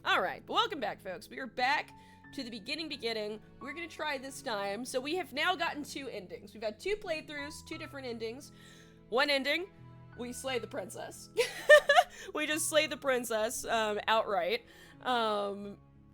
Alright, welcome back, folks. We are back to the beginning. We're gonna try this time. So we have now gotten 2 endings. We've had 2 playthroughs, 2 different endings. One ending, we slay the princess. We just slay the princess, outright.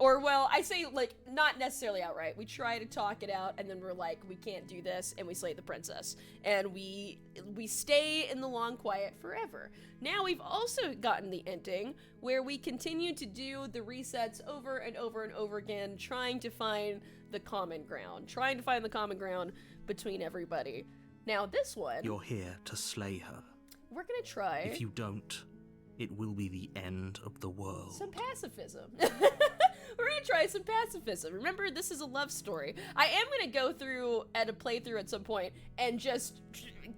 Or, well, I say, like, not necessarily outright. We try to talk it out, and then we're like, we can't do this, and we slay the princess. And we stay in the long quiet forever. Now, we've also gotten the ending, where we continue to do the resets over and over and over again, trying to find the common ground. Trying to find the common ground between everybody. Now, this one... You're here to slay her. We're gonna try... If you don't, it will be the end of the world. Some pacifism. We're gonna try some pacifism. Remember, this is a love story. I am gonna go through at a playthrough at some point and just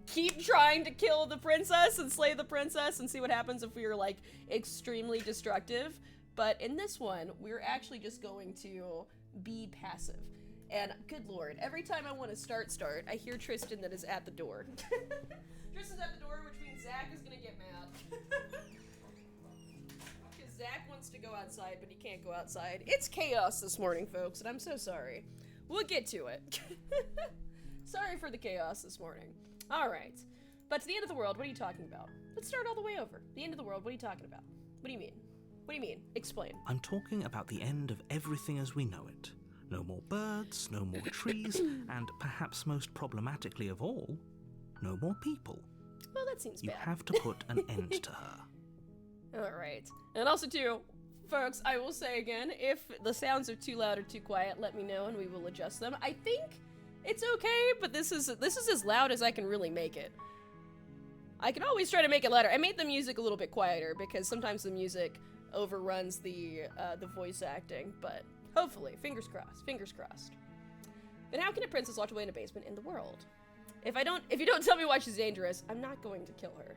keep trying to kill the princess and slay the princess and see what happens if we are, like, extremely destructive. But in this one, we're actually just going to be passive. And good lord, every time I want to start, I hear Tristan that is at the door. Tristan's at the door, which means Zach is gonna get mad. Zach wants to go outside, but he can't go outside. It's chaos this morning, folks, and I'm so sorry. We'll get to it. Sorry for the chaos this morning. Alright. But to the end of the world, what are you talking about? Let's start all the way over. The end of the world, what are you talking about? What do you mean? What do you mean? Explain. I'm talking about the end of everything as we know it. No more birds, no more trees, and perhaps most problematically of all, no more people. Well, that seems bad. You have to put an end to her. Alright. And also, too, folks, I will say again, if the sounds are too loud or too quiet, let me know and we will adjust them. I think it's okay, but this is as loud as I can really make it. I can always try to make it louder. I made the music a little bit quieter because sometimes the music overruns the voice acting, but hopefully, fingers crossed. But how can a princess locked away in a basement in the world? If you don't tell me why she's dangerous, I'm not going to kill her.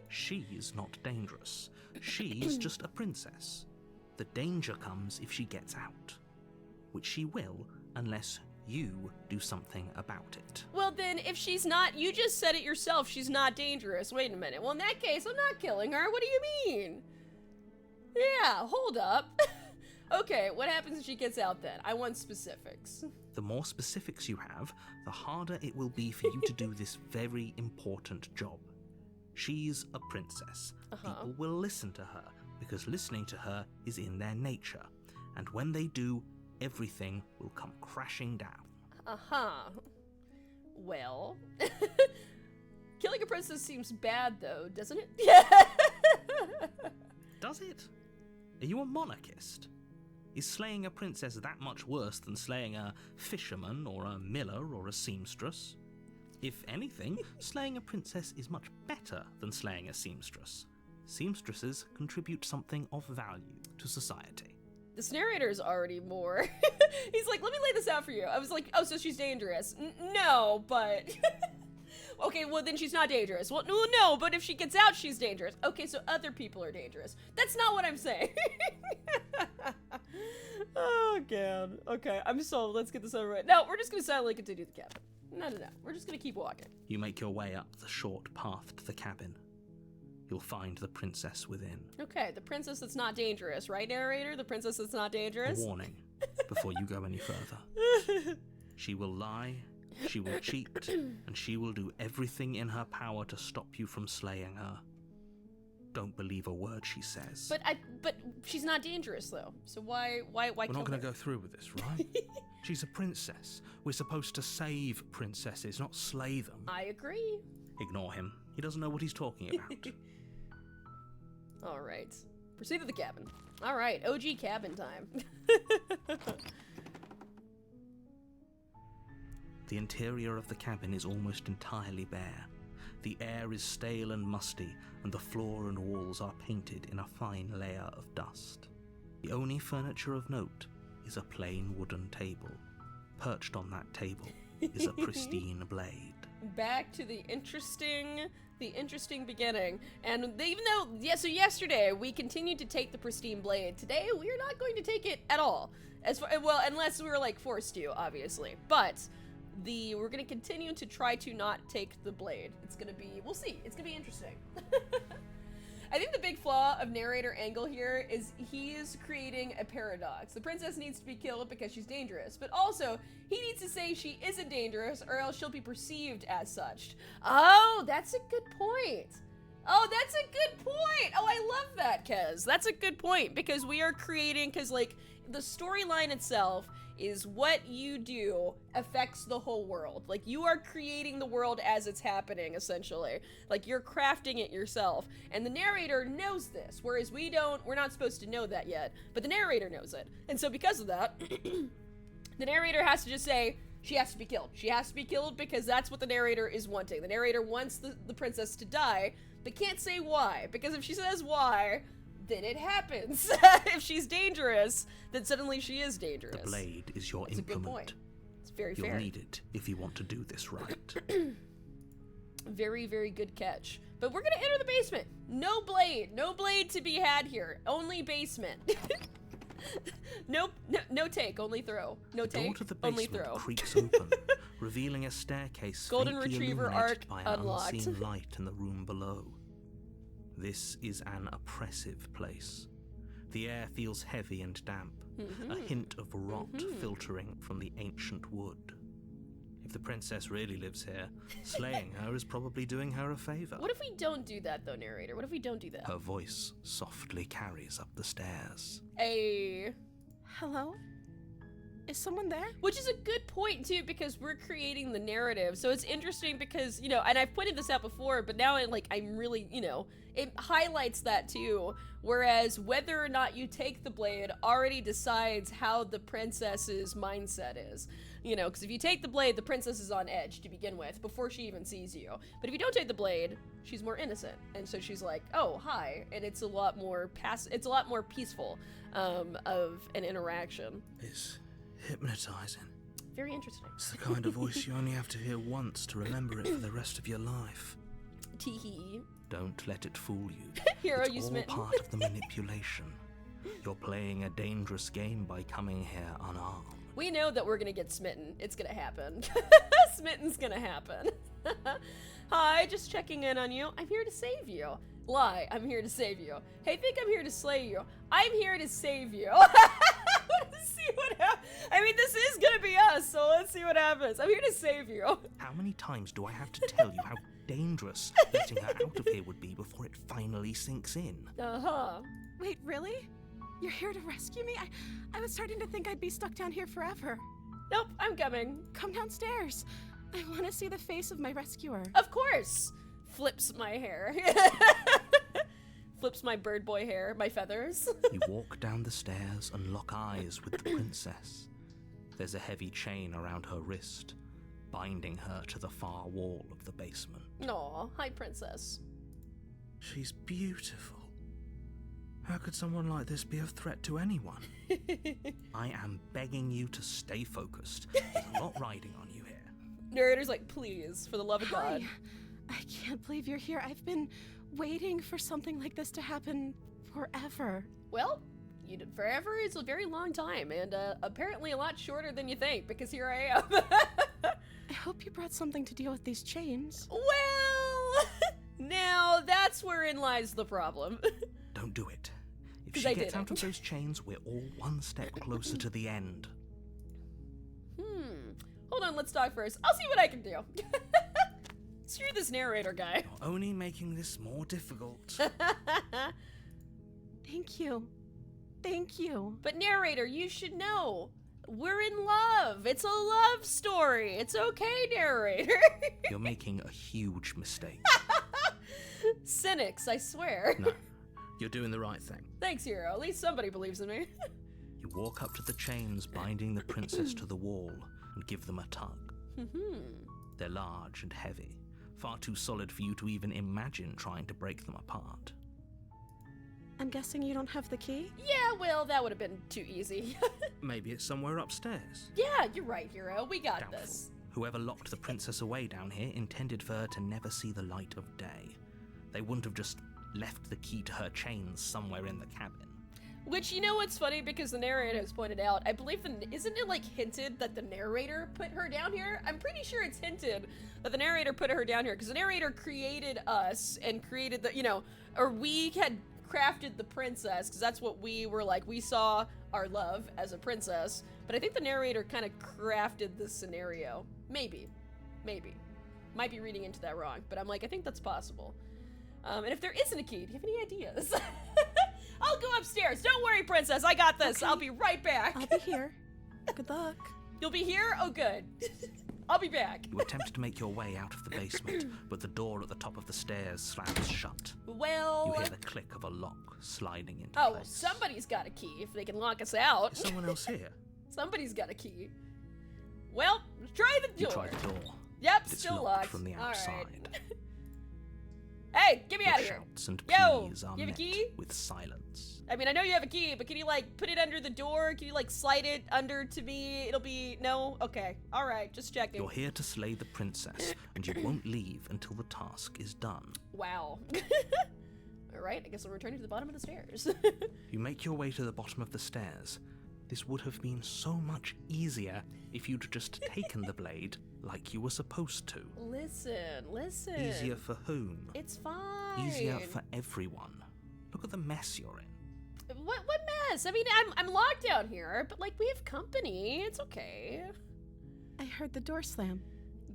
She's not dangerous. She's just a princess. The danger comes if she gets out. Which she will, unless you do something about it. Well then, if she's not, you just said it yourself, she's not dangerous. Wait a minute. Well, in that case, I'm not killing her. What do you mean? Yeah, hold up. Okay, what happens if she gets out then? I want specifics. The more specifics you have, the harder it will be for you to do this very important job. She's a princess. People will listen to her, because listening to her is in their nature. And when they do, everything will come crashing down. Well... Killing a princess seems bad, though, doesn't it? Does it? Are you a monarchist? Is slaying a princess that much worse than slaying a fisherman or a miller or a seamstress? If anything, slaying a princess is much better than slaying a seamstress. Seamstresses contribute something of value to society. This narrator is already more... He's like, let me lay this out for you. I was like, oh, so she's dangerous. No, but... Okay, well, then she's not dangerous. Well, no, but if she gets out, she's dangerous. Okay, so other people are dangerous. That's not what I'm saying. Oh, God. Okay, I'm sold. Let's get this over with. No, we're just going to silently continue the cabin. No. We're just going to keep walking. You make your way up the short path to the cabin. You'll find the princess within. Okay, the princess that's not dangerous, right, narrator? The princess that's not dangerous? A warning, before you go any further. She will lie, she will cheat, and she will do everything in her power to stop you from slaying her. Don't believe a word she says. But she's not dangerous, though. So why We're kill not going to her? go through with this, right? She's a princess. We're supposed to save princesses, not slay them. I agree. Ignore him. He doesn't know what he's talking about. All right. Proceed to the cabin. All right, OG cabin time. The interior of the cabin is almost entirely bare. The air is stale and musty, and the floor and walls are painted in a fine layer of dust. The only furniture of note is a plain wooden table. Perched on that table is a pristine blade. Back to the interesting beginning. And even though, so yesterday we continued to take the pristine blade, today we are not going to take it at all. Well, unless we were like forced to, obviously. But we're gonna continue to try to not take the blade. It's gonna be, we'll see. It's gonna be interesting. I think the big flaw of narrator Angle here is he is creating a paradox. The princess needs to be killed because she's dangerous, but also he needs to say she isn't dangerous or else she'll be perceived as such. Oh, that's a good point. Oh, that's a good point. Oh, I love that, Kez. That's a good point because we are creating, because like the storyline itself is what you do affects the whole world. Like you are creating the world as it's happening, essentially. Like you're crafting it yourself. And the narrator knows this, whereas we're not supposed to know that yet, but the narrator knows it. And so because of that, the narrator has to just say, she has to be killed. She has to be killed because that's what the narrator is wanting. The narrator wants the princess to die, but can't say why. Because if she says why, then it happens. If she's dangerous, then suddenly she is dangerous. The blade is your That's implement. A good point. It's very You'll fair. need it if you want to do this right. Very, very good catch. But we're gonna enter the basement. No blade. No blade to be had here. Only basement. No take, only throw. No The door take, to the only basement throw. creaks open, revealing a staircase Golden faintly Retriever illuminated arc by an unlocked. unseen light in the room below. This is an oppressive place. The air feels heavy and damp, a hint of rot filtering from the ancient wood. If the princess really lives here, slaying her is probably doing her a favor. What if we don't do that, though, narrator? What if we don't do that? Her voice softly carries up the stairs. Hello? Is someone there? Which is a good point, too, because we're creating the narrative. So it's interesting because, you know, and I've pointed this out before, but now I'm really, you know, it highlights that, too. Whereas whether or not you take the blade already decides how the princess's mindset is. You know, because if you take the blade, the princess is on edge to begin with before she even sees you. But if you don't take the blade, she's more innocent, and so she's like, "Oh, hi," and it's a lot more it's a lot more peaceful of an interaction. It's hypnotizing. Very interesting. It's the kind of voice you only have to hear once to remember it for the rest of your life. Teehee. Don't let it fool you. Hero, It's you all smitten. part of the manipulation. You're playing a dangerous game by coming here unarmed. We know that we're gonna get smitten. It's gonna happen. Smitten's gonna happen. Hi, just checking in on you. I'm here to save you. Lie, I'm here to save you. Hey, think I'm here to slay you. I'm here to save you. Let's see what happens. I mean, this is gonna be us, so let's see what happens. I'm here to save you. How many times do I have to tell you how dangerous letting her out of here would be before it finally sinks in? Uh-huh. Wait, really? You're here to rescue me? I was starting to think I'd be stuck down here forever. Nope, I'm coming. Come downstairs. I want to see the face of my rescuer. Of course. Flips my hair. Flips my bird boy hair, my feathers. You walk down the stairs and lock eyes with the princess. There's a heavy chain around her wrist, binding her to the far wall of the basement. Aw, hi, princess. She's beautiful. How could someone like this be a threat to anyone? I am begging you to stay focused. There's a lot riding on you here. Narrator's like, please, for the love of God. Hi. I can't believe you're here. I've been waiting for something like this to happen forever. Well, you did forever is a very long time, and apparently a lot shorter than you think, because here I am. I hope you brought something to deal with these chains. Well, now that's wherein lies the problem. Don't do it. If 'Cause she I gets did out it. of those chains, we're all one step closer to the end. Hold on, let's talk first. I'll see what I can do. Screw this narrator guy. You're only making this more difficult. Thank you. Thank you. But narrator, you should know. We're in love. It's a love story. It's okay, narrator. You're making a huge mistake. Cynics, I swear. No, you're doing the right thing. Thanks, hero. At least somebody believes in me. You walk up to the chains binding the princess to the wall and give them a tug. They're large and heavy, far too solid for you to even imagine trying to break them apart. I'm guessing you don't have the key? Yeah, well, that would have been too easy. Maybe it's somewhere upstairs. Yeah, you're right, hero. We got Doubtful. this. Whoever locked the princess away down here intended for her to never see the light of day. They wouldn't have just left the key to her chains somewhere in the cabin. Which, you know what's funny, because the narrator has pointed out, I believe, isn't it like hinted that the narrator put her down here? I'm pretty sure it's hinted that the narrator put her down here, because the narrator created us and created the, you know, or we had crafted the princess, because that's what we were like. We saw our love as a princess, but I think the narrator kind of crafted this scenario. Maybe. Might be reading into that wrong, but I'm like, I think that's possible. And if there isn't a key, do you have any ideas? I'll go upstairs. Don't worry, princess. I got this. Okay. I'll be right back. I'll be here. Good luck. You'll be here? Oh, good. I'll be back. You attempt to make your way out of the basement, but the door at the top of the stairs slams shut. Well... You hear the click of a lock sliding into Oh, well, place. somebody's got a key if they can lock us out. Is someone else here? Somebody's got a key. Well, try the You door. try the door. Yep, But it's still locked locked. from the All right. outside. Hey, get me Your out of here. shouts and Yo, pleas are you have a met key? with silence. I mean, I know you have a key, but can you, like, put it under the door? Can you, like, slide it under to me? It'll be... No? Okay. All right. Just checking. You're here to slay the princess, and you won't leave until the task is done. Wow. All right. I guess I'll return you to the bottom of the stairs. You make your way to the bottom of the stairs. This would have been so much easier if you'd just taken the blade like you were supposed to. Listen. Easier for whom? It's fine. Easier for everyone. Look at the mess you're in. What mess? I mean, I'm locked down here, but, like, we have company. It's okay. I heard the door slam.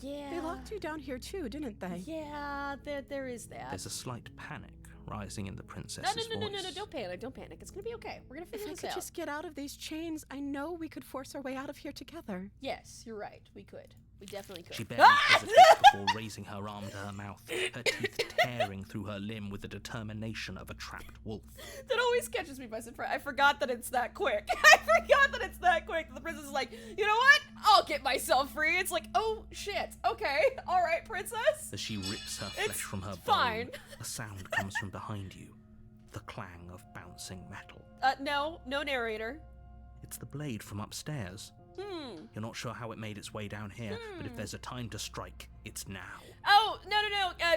Yeah. They locked you down here too, didn't they? Yeah, there is that. There's a slight panic rising in the princess's No, voice. don't panic. It's gonna be okay. We're gonna figure If I this could out. just get out of these chains, I know we could force our way out of here together. Yes, you're right. We could. We definitely could. She barely hesitates before raising her arm to her mouth, her teeth tearing through her limb with the determination of a trapped wolf. That always catches me by surprise. I forgot that it's that quick. The princess is like, you know what? I'll get myself free. It's like, oh shit. Okay. All right, princess. As she rips her flesh It's from her fine. bone, a sound comes from behind you. The clang of bouncing metal. No narrator. It's the blade from upstairs. You're not sure how it made its way down here, but if there's a time to strike, it's now. Oh, no.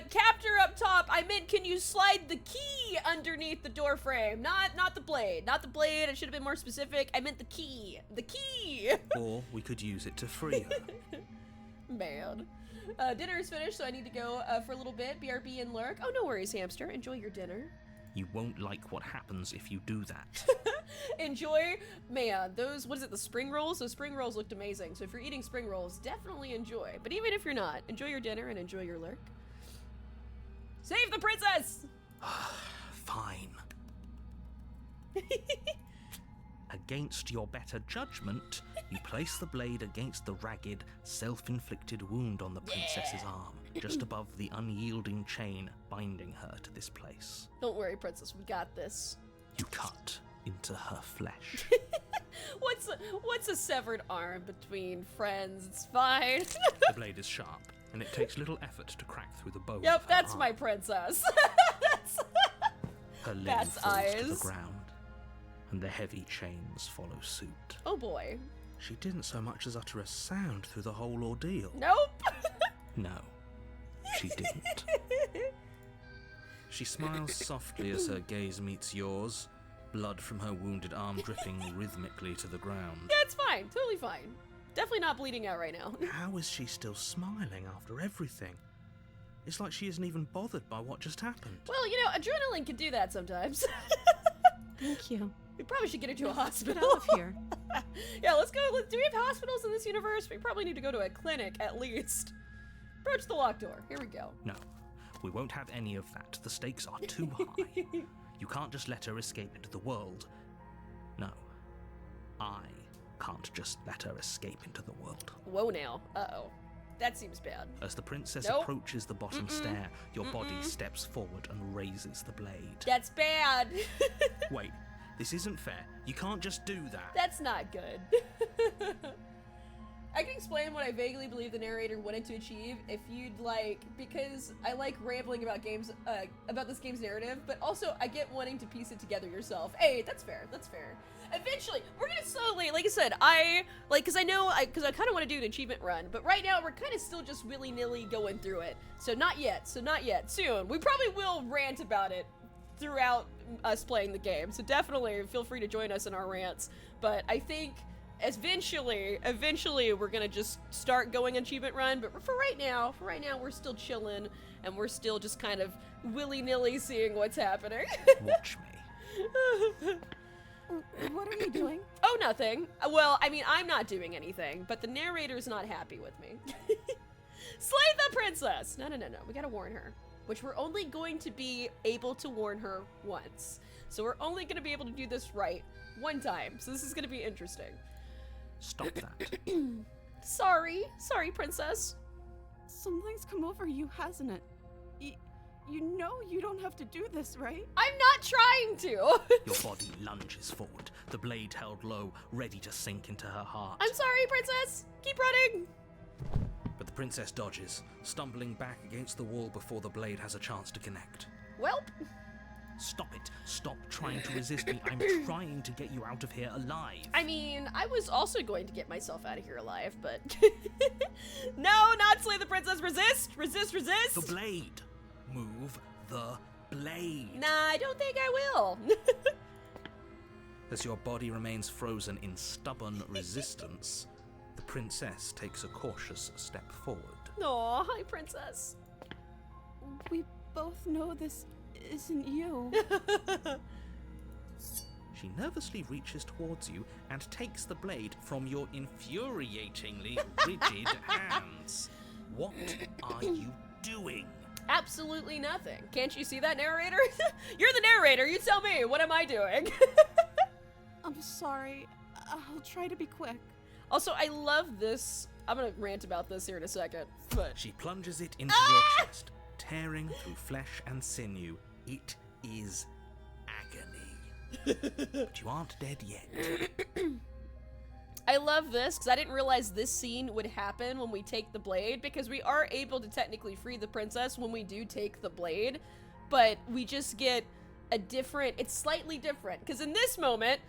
Captor up top. I meant, can you slide the key underneath the door frame? Not the blade. Not the blade. I should have been more specific. I meant the key. The key. Or we could use it to free her. Man. Dinner is finished, so I need to go for a little bit. BRB and lurk. Oh, no worries, hamster. Enjoy your dinner. You won't like what happens if you do that. Enjoy, man, those, what is it, the spring rolls? Those spring rolls looked amazing. So if you're eating spring rolls, definitely enjoy. But even if you're not, enjoy your dinner and enjoy your lurk. Save the princess! Fine. Against your better judgment, you place the blade against the ragged, self-inflicted wound on the princess's arm, just above the unyielding chain binding her to this place. Don't worry, princess, we got this. You cut into her flesh. What's a severed arm between friends? It's fine. The blade is sharp, and it takes little effort to crack through the bone. Yep, of her that's arm. my princess. Her limb Bat's falls to eyes. the ground, and the heavy chains follow suit. Oh boy. She didn't so much as utter a sound through the whole ordeal. Nope. No, she didn't. She smiles softly as her gaze meets yours, blood from her wounded arm dripping rhythmically to the ground. Yeah, it's fine. Totally fine. Definitely not bleeding out right now. How is she still smiling after everything? It's like she isn't even bothered by what just happened. Well, you know, adrenaline can do that sometimes. Thank you. We probably should get her to a Let's get hospital. out of here. Yeah, let's go. Do we have hospitals in this universe? We probably need to go to a clinic at least. Approach the locked door. Here we go. No, we won't have any of that. The stakes are too high. You can't just let her escape into the world. No, I can't just let her escape into the world. Whoa now. Uh-oh. That seems bad. As the princess Nope. approaches the bottom stair, your body steps forward and raises the blade. That's bad. Wait, this isn't fair. You can't just do that. That's not good. I can explain what I vaguely believe the narrator wanted to achieve if you'd like, because I like rambling about games, about this game's narrative, but also I get wanting to piece it together yourself. Hey, that's fair. That's fair. Eventually, we're gonna slowly, like I said, because I kind of want to do an achievement run, but right now we're kind of still just willy-nilly going through it. So not yet. Soon. We probably will rant about it throughout us playing the game, so definitely feel free to join us in our rants. But I think eventually we're gonna just start going achievement run. But for right now, we're still chilling, and we're still just kind of willy-nilly seeing what's happening. Watch me. What are you doing? Oh, nothing. Well, I mean, I'm not doing anything, but the narrator's not happy with me. Slay the princess! No. We gotta warn her. Which we're only going to be able to warn her once. So we're only gonna be able to do this right one time. So this is gonna be interesting. Stop that. Sorry, princess. Something's come over you, hasn't it? You know you don't have to do this, right? I'm not trying to. Your body lunges forward, the blade held low, ready to sink into her heart. I'm sorry, princess. Keep running. But the princess dodges, stumbling back against the wall before the blade has a chance to connect. Welp. Stop it. Stop trying to resist me. I'm trying to get you out of here alive. I mean, I was also going to get myself out of here alive, but... No, not slay the princess. Resist. The blade. Move the blade. Nah, I don't think I will. As your body remains frozen in stubborn resistance, the princess takes a cautious step forward. Aw, hi, princess. We both know this isn't you. She nervously reaches towards you and takes the blade from your infuriatingly rigid hands. What are you doing? Absolutely nothing. Can't you see that, narrator? You're the narrator. You tell me. What am I doing? I'm sorry. I'll try to be quick. Also, I love this. I'm gonna rant about this here in a second, but... She plunges it into your chest, tearing through flesh and sinew. It is agony. But you aren't dead yet. I love this because I didn't realize this scene would happen when we take the blade, because we are able to technically free the princess when we do take the blade, but we just get a different, it's slightly different, because in this moment,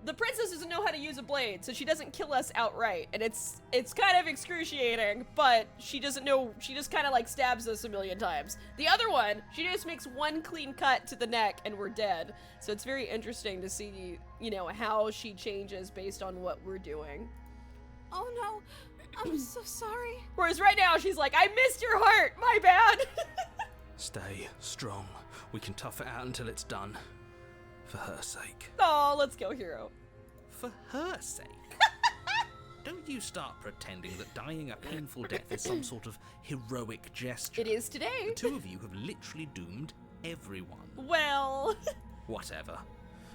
the princess doesn't know how to use a blade, so she doesn't kill us outright, and it's kind of excruciating, but she doesn't know, she just kind of like stabs us a million times. The other one, she just makes one clean cut to the neck and we're dead. So it's very interesting to see, you know, how she changes based on what we're doing. Oh no, I'm so sorry. Whereas right now she's like, I missed your heart, my bad. Stay strong. We can tough it out until it's done. For her sake. Oh, let's go, hero. For her sake? Don't you start pretending that dying a painful death is some sort of heroic gesture. It is today. The two of you have literally doomed everyone. Well... Whatever.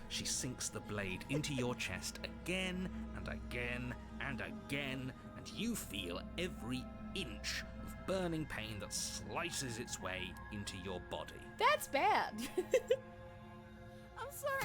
She sinks the blade into your chest again and again and again, and you feel every inch of burning pain that slices its way into your body. That's bad. I'm sorry.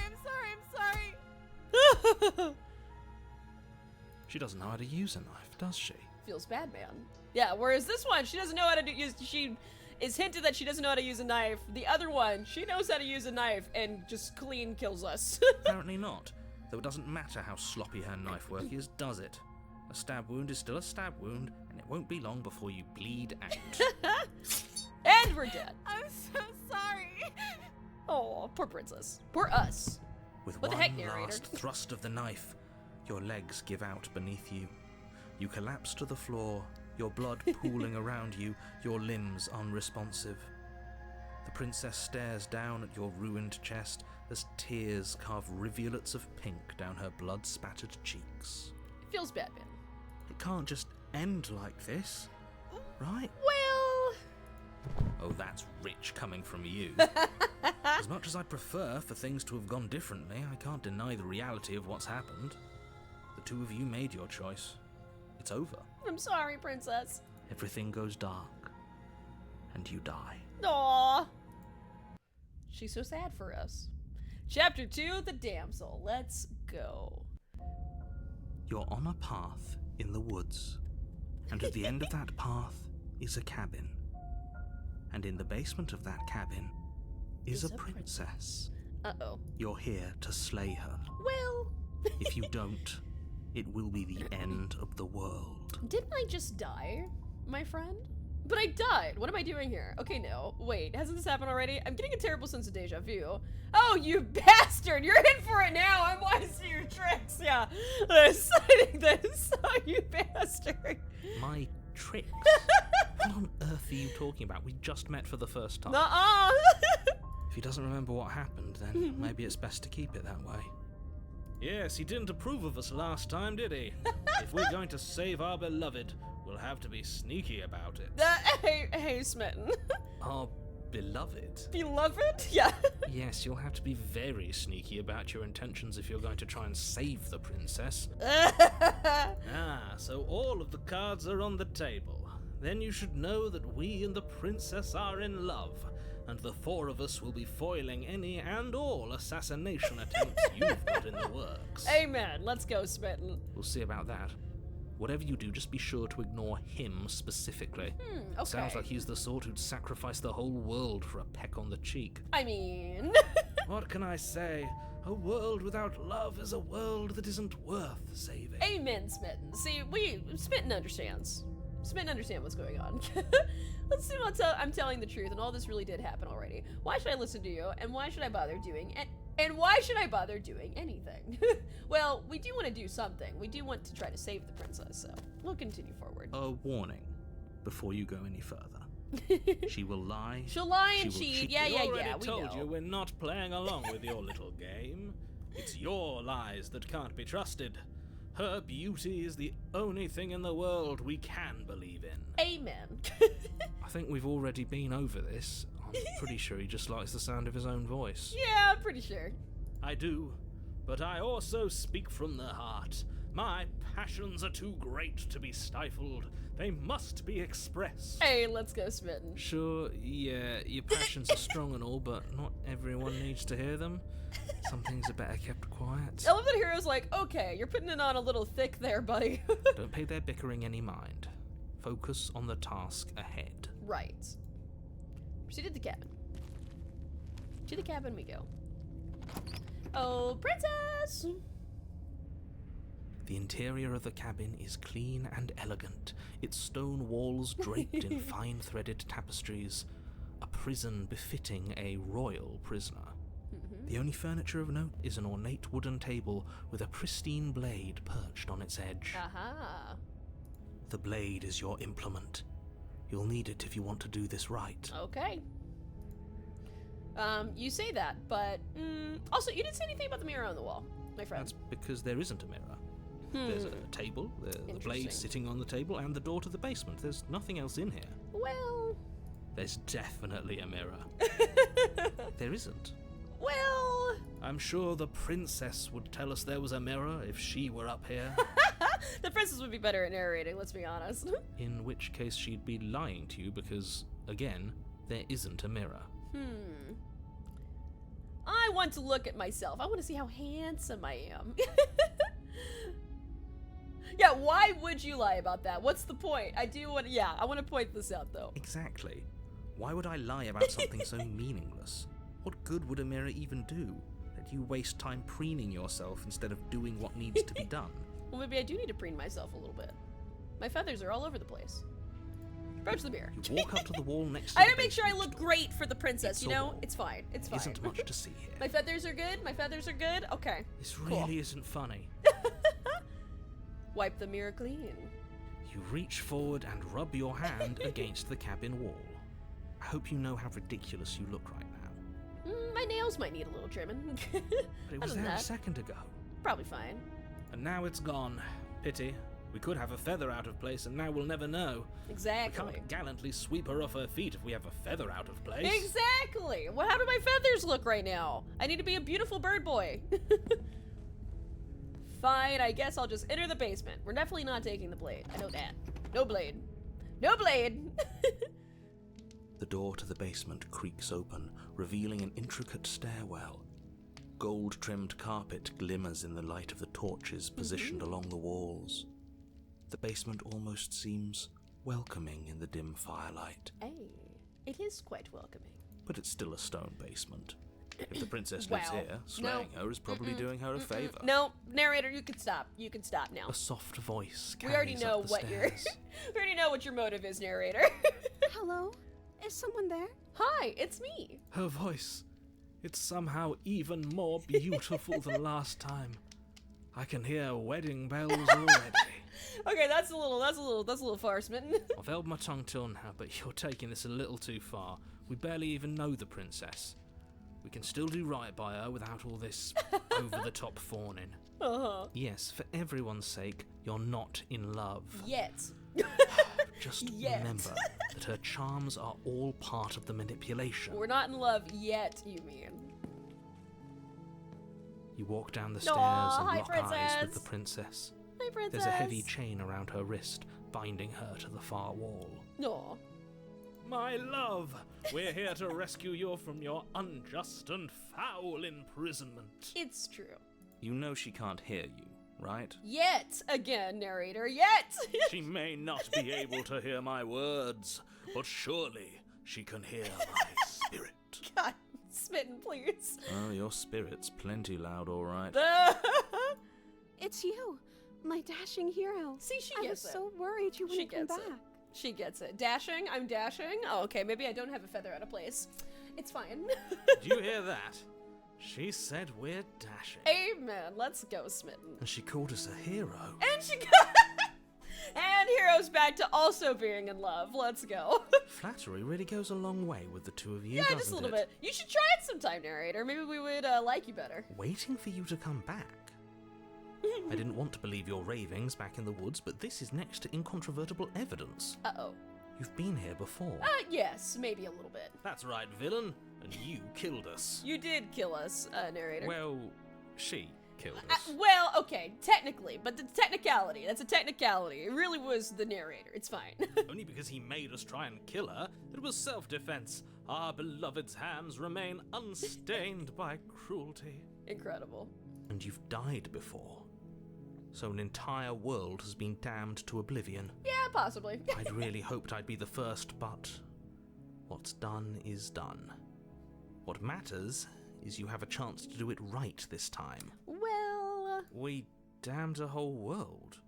She doesn't know how to use a knife, does she? Feels bad, man. Yeah, whereas this one, she doesn't know how to use, she is hinted that she doesn't know how to use a knife. The other one, she knows how to use a knife and just clean kills us. Apparently not, though it doesn't matter how sloppy her knife work is, does it? A stab wound is still a stab wound, and it won't be long before you bleed out. And we're dead. I'm so sorry. Oh, poor princess. Poor us. With What the one heck, narrator? last thrust of the knife, your legs give out beneath you. You collapse to the floor, your blood pooling around you, your limbs unresponsive. The princess stares down at your ruined chest as tears carve rivulets of pink down her blood-spattered cheeks. It feels bad, man. It can't just end like this, right? Well... Oh, that's rich coming from you. As much as I prefer for things to have gone differently, I can't deny the reality of what's happened. The two of you made your choice. It's over. I'm sorry, princess. Everything goes dark, and you die. Aww. She's so sad for us. Chapter 2, The Damsel. Let's go. You're on a path in the woods, and at the end of that path is a cabin. And in the basement of that cabin is a princess. Uh-oh. You're here to slay her. Well... If you don't, it will be the end of the world. Didn't I just die, my friend? But I died. What am I doing here? Okay, no. Wait, hasn't this happened already? I'm getting a terrible sense of deja vu. Oh, you bastard! You're in for it now! I want to see your tricks! Yeah. Citing this. Oh, you bastard! My tricks? What on earth are you talking about? We just met for the first time. Nuh-uh! If he doesn't remember what happened, then maybe it's best to keep it that way. Yes, he didn't approve of us last time, did he? If we're going to save our beloved, we'll have to be sneaky about it. Hey, Smitten. Our beloved? Beloved? Yeah. Yes, you'll have to be very sneaky about your intentions if you're going to try and save the princess. So all of the cards are on the table. Then you should know that we and the princess are in love, and the four of us will be foiling any and all assassination attempts you've got in the works. Amen. Let's go, Smitten. We'll see about that. Whatever you do, just be sure to ignore him specifically. Okay. Sounds like he's the sort who'd sacrifice the whole world for a peck on the cheek. I mean... What can I say? A world without love is a world that isn't worth saving. Amen, Smitten. See, Smitten understands. Smitten understands what's going on. Let's see I'm telling the truth, and all this really did happen already. Why should I listen to you, and why should I bother doing and why should I bother doing anything? Well, we do want to do something. We do want to try to save the princess, so we'll continue forward. A warning before you go any further. She will lie. She'll lie and She will cheat. cheat. Yeah, We we already told know. you we're not playing along with your little game. It's your lies that can't be trusted. Her beauty is the only thing in the world we can believe in. Amen. I think we've already been over this. I'm pretty sure he just likes the sound of his own voice. Yeah, I'm pretty sure. I do, but I also speak from the heart. My passions are too great to be stifled. They must be expressed. Hey, let's go, Smitten. Sure, yeah, your passions are strong and all, but not everyone needs to hear them. Some things are better kept quiet. I love that Hero's like, okay, you're putting it on a little thick there, buddy. Don't pay their bickering any mind. Focus on the task ahead. Right. Proceed to the cabin. To the cabin we go. Oh, princess! The interior of the cabin is clean and elegant, its stone walls draped in fine-threaded tapestries, a prison befitting a royal prisoner. The only furniture of note is an ornate wooden table with a pristine blade perched on its edge. Aha. The blade is your implement. You'll need it if you want to do this right. Okay. You say that, but also you didn't say anything about the mirror on the wall, my friend. That's because there isn't a mirror. There's a table, the blade Interesting. sitting on the table, and the door to the basement. There's nothing else in here. Well, There's definitely a mirror. There isn't. well. I'm sure the princess would tell us there was a mirror if she were up here. The princess would be better at narrating, let's be honest. In which case she'd be lying to you because, again, there isn't a mirror. I want to look at myself. I want to see how handsome I am. Yeah, why would you lie about that? What's the point? I want to point this out, though. Exactly. Why would I lie about something so meaningless? What good would a mirror even do? That you waste time preening yourself instead of doing what needs to be done. Well, maybe I do need to preen myself a little bit. My feathers are all over the place. Approach the mirror. You walk up to the wall next to I the gotta make sure I basement look door. great for the princess, It's you know? all. It's fine. It's There fine. isn't much to see here. My feathers are good? My feathers are good? Okay. This Cool. really isn't funny. Wipe the mirror clean. You reach forward and rub your hand against the cabin wall. I hope you know how ridiculous you look right now. My nails might need a little trimming. But it was Other than there a that, second ago. probably fine. And now it's gone. Pity. We could have a feather out of place and now we'll never know. We Exactly. can't gallantly sweep her off her feet if we have a feather out of place. Exactly. Well, how do my feathers look right now? I need to be a beautiful bird boy. Fine, I guess I'll just enter the basement. We're definitely not taking the blade. I know that. No blade. No blade! The door to the basement creaks open, revealing an intricate stairwell. Gold-trimmed carpet glimmers in the light of the torches positioned along the walls. The basement almost seems welcoming in the dim firelight, Hey, it is quite welcoming. but it's still a stone basement. If the princess lives Wow. here, slaying her is probably doing her a favor. No, narrator, you can stop. You can stop now. A soft voice We already carries know up the what your stairs. we already know what your motive is, narrator. Hello? Is someone there? Hi, it's me. Her voice. It's somehow even more beautiful than last time. I can hear wedding bells already. Okay, that's a little far, Smitten. I've held my tongue till now, but you're taking this a little too far. We barely even know the princess. We can still do right by her without all this over-the-top fawning. Uh-huh. Yes, for everyone's sake, you're not in love. Yet. Just Yet. remember that her charms are all part of the manipulation. We're not in love yet, you mean? You walk down the stairs Aw, and hi, lock eyes princess. with the princess. Hi, princess. There's a heavy chain around her wrist, binding her to the far wall. No. My love, we're here to rescue you from your unjust and foul imprisonment. It's true. You know she can't hear you, right? Yet again, narrator. Yet. She may not be able to hear my words, but surely she can hear my spirit. God, Smitten, please. Oh, your spirit's plenty loud, all right. It's you, my dashing hero. See, she I was gets it. so worried you wouldn't come gets back. it. She gets it. Dashing? I'm dashing? Oh, okay, maybe I don't have a feather out of place. It's fine. Do you hear that? She said we're dashing. Amen. Let's go, Smitten. And she called us a hero. And she got... And Hero's back to also being in love. Let's go. Flattery really goes a long way with the two of you, Yeah, doesn't just a little it? bit. You should try it sometime, narrator. Maybe we would like you better. Waiting for you to come back. I didn't want to believe your ravings back in the woods, but this is next to incontrovertible evidence. Uh-oh. You've been here before. Yes, maybe a little bit. That's right, villain. And you killed us. You did kill us, narrator. Well, she killed us. Well, okay, technically, but the technicality, that's a technicality. It really was the narrator. It's fine. Only because he made us try and kill her. It was self-defense. Our beloved's hands remain unstained by cruelty. Incredible. And you've died before. So an entire world has been damned to oblivion. Yeah, possibly. I'd really hoped I'd be the first, but what's done is done. What matters is you have a chance to do it right this time. Well... We damned a whole world.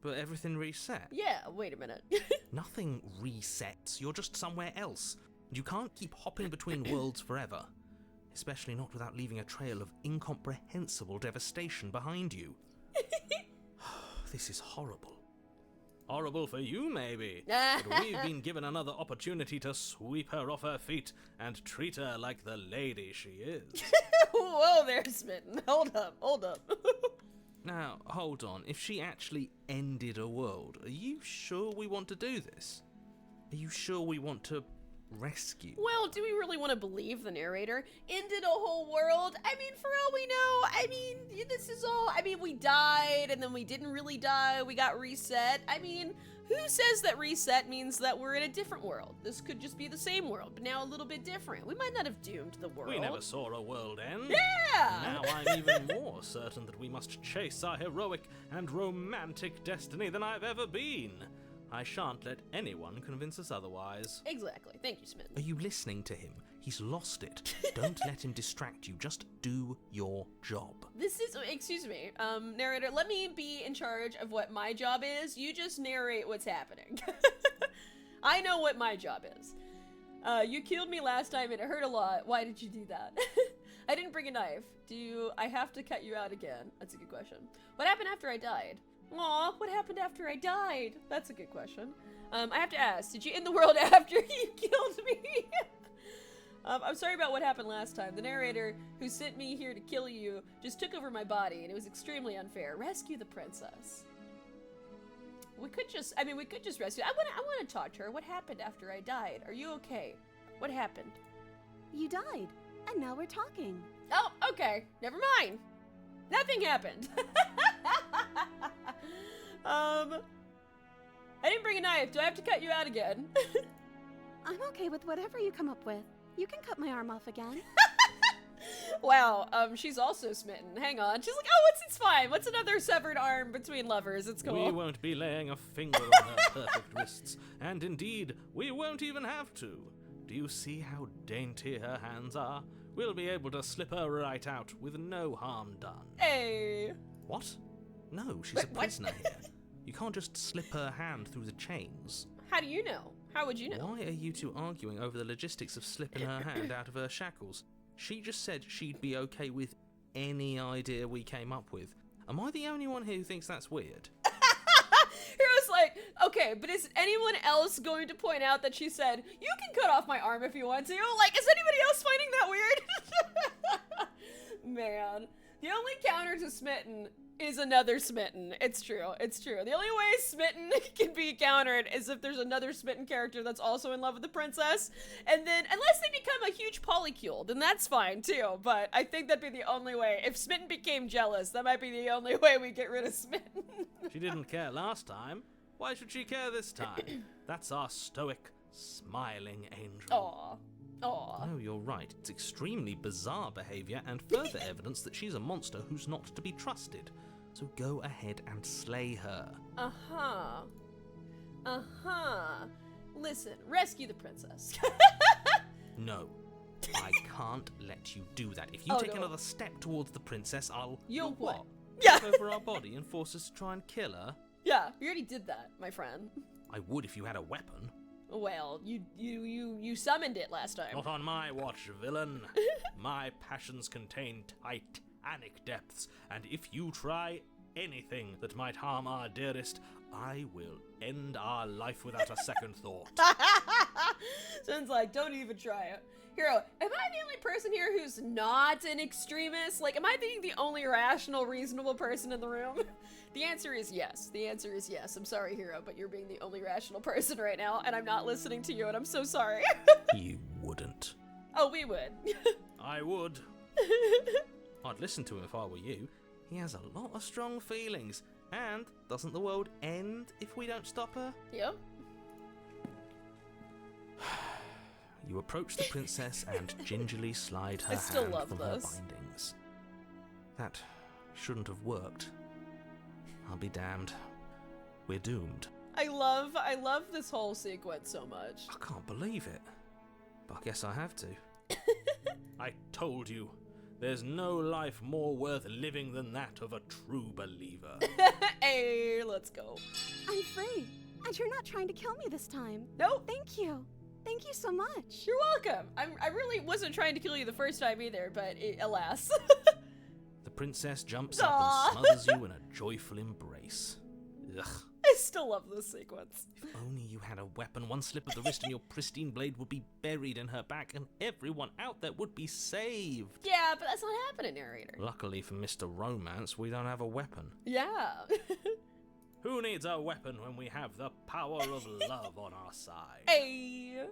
But everything reset. Yeah, wait a minute. Nothing resets. You're just somewhere else. And you can't keep hopping between worlds forever. Especially not without leaving a trail of incomprehensible devastation behind you. This is horrible. Horrible for you, maybe. But we've been given another opportunity to sweep her off her feet and treat her like the lady she is. Whoa there, Smitten. Hold up. Now, hold on. If she actually ended a world, are you sure we want to do this? Are you sure we want to rescue? Well, do we really want to believe the narrator? Ended a whole world? I mean, for all we know, this is all... we died, and then we didn't really die. We got reset. Who says that reset means that we're in a different world? This could just be the same world, but now a little bit different. We might not have doomed the world. We never saw a world end. Yeah! Now I'm even more certain that we must chase our heroic and romantic destiny than I've ever been. I shan't let anyone convince us otherwise. Exactly. Thank you, Smith. Are you listening to him? He's lost it. Don't let him distract you. Just do your job. This is... Excuse me. Narrator, let me be in charge of what my job is. You just narrate what's happening. I know what my job is. You killed me last time and it hurt a lot. Why did you do that? I didn't bring a knife. I have to cut you out again? That's a good question. What happened after I died? Aw, what happened after I died? That's a good question. I have to ask, did you end the world after you killed me? I'm sorry about what happened last time. The narrator who sent me here to kill you just took over my body, and it was extremely unfair. Rescue the princess. We could just rescue. I want to talk to her. What happened after I died? Are you okay? What happened? You died, and now we're talking. Oh, okay. Never mind. Nothing happened. I didn't bring a knife. Do I have to cut you out again? I'm okay with whatever you come up with. You can cut my arm off again. Wow, she's also smitten. Hang on. She's like, oh, it's fine. What's another severed arm between lovers? It's cool. We won't be laying a finger on her perfect wrists, and indeed, we won't even have to. Do you see how dainty her hands are? We'll be able to slip her right out with no harm done. Hey. What? No, she's Wait, a prisoner here. You can't just slip her hand through the chains. How do you know? How would you know? Why are you two arguing over the logistics of slipping her hand out of her shackles? She just said she'd be okay with any idea we came up with. Am I the only one here who thinks that's weird? Hero's like, okay, but is anyone else going to point out that she said, you can cut off my arm if you want to? Like, is anybody else finding that weird? Man, the only counter to smitten is another smitten. It's true. It's true. The only way smitten can be countered is if there's another smitten character that's also in love with the princess. And then, unless they become a huge polycule, then that's fine too. But I think that'd be the only way. If smitten became jealous, that might be the only way we get rid of smitten. She didn't care last time. Why should she care this time? That's our stoic, smiling angel. Aw. Aw. No, you're right. It's extremely bizarre behavior and further evidence that she's a monster who's not to be trusted. So go ahead and slay her. Uh-huh. Uh-huh. Listen, rescue the princess. No, I can't let you do that. If you Oh, take no. another step towards the princess, I'll... You'll what? what? Yeah. Take over our body and force us to try and kill her? Yeah, we already did that, my friend. I would if you had a weapon. Well, you summoned it last time. Not on my watch, villain. My passions contain titanic depths, and if you try anything that might harm our dearest, I will end our life without a second thought. Sounds like, don't even try it. Hero, am I the only person here who's not an extremist? Like, am I being the only rational, reasonable person in the room? The answer is yes. The answer is yes. I'm sorry, Hero, but you're being the only rational person right now, and I'm not listening to you, and I'm so sorry. You wouldn't. Oh, we would. I would. I'd listen to him if I were you. He has a lot of strong feelings. And doesn't the world end if we don't stop her? Yep. You approach the princess and gingerly slide her I still hand love from this. her bindings. That shouldn't have worked. I'll be damned. We're doomed. I love this whole sequence so much. I can't believe it. But I guess I have to. I told you. There's no life more worth living than that of a true believer. Hey, let's go. I'm free, and you're not trying to kill me this time. Nope. Thank you. Thank you so much. You're welcome. I really wasn't trying to kill you the first time either, but alas. The princess jumps up Aw. and smothers you in a joyful embrace. Ugh. I still love this sequence. If only you had a weapon, one slip of the wrist and your pristine blade would be buried in her back and everyone out there would be saved. Yeah, but that's not happening, narrator. Luckily for Mr. Romance, we don't have a weapon. Yeah. Who needs a weapon when we have the power of love on our side? Hey,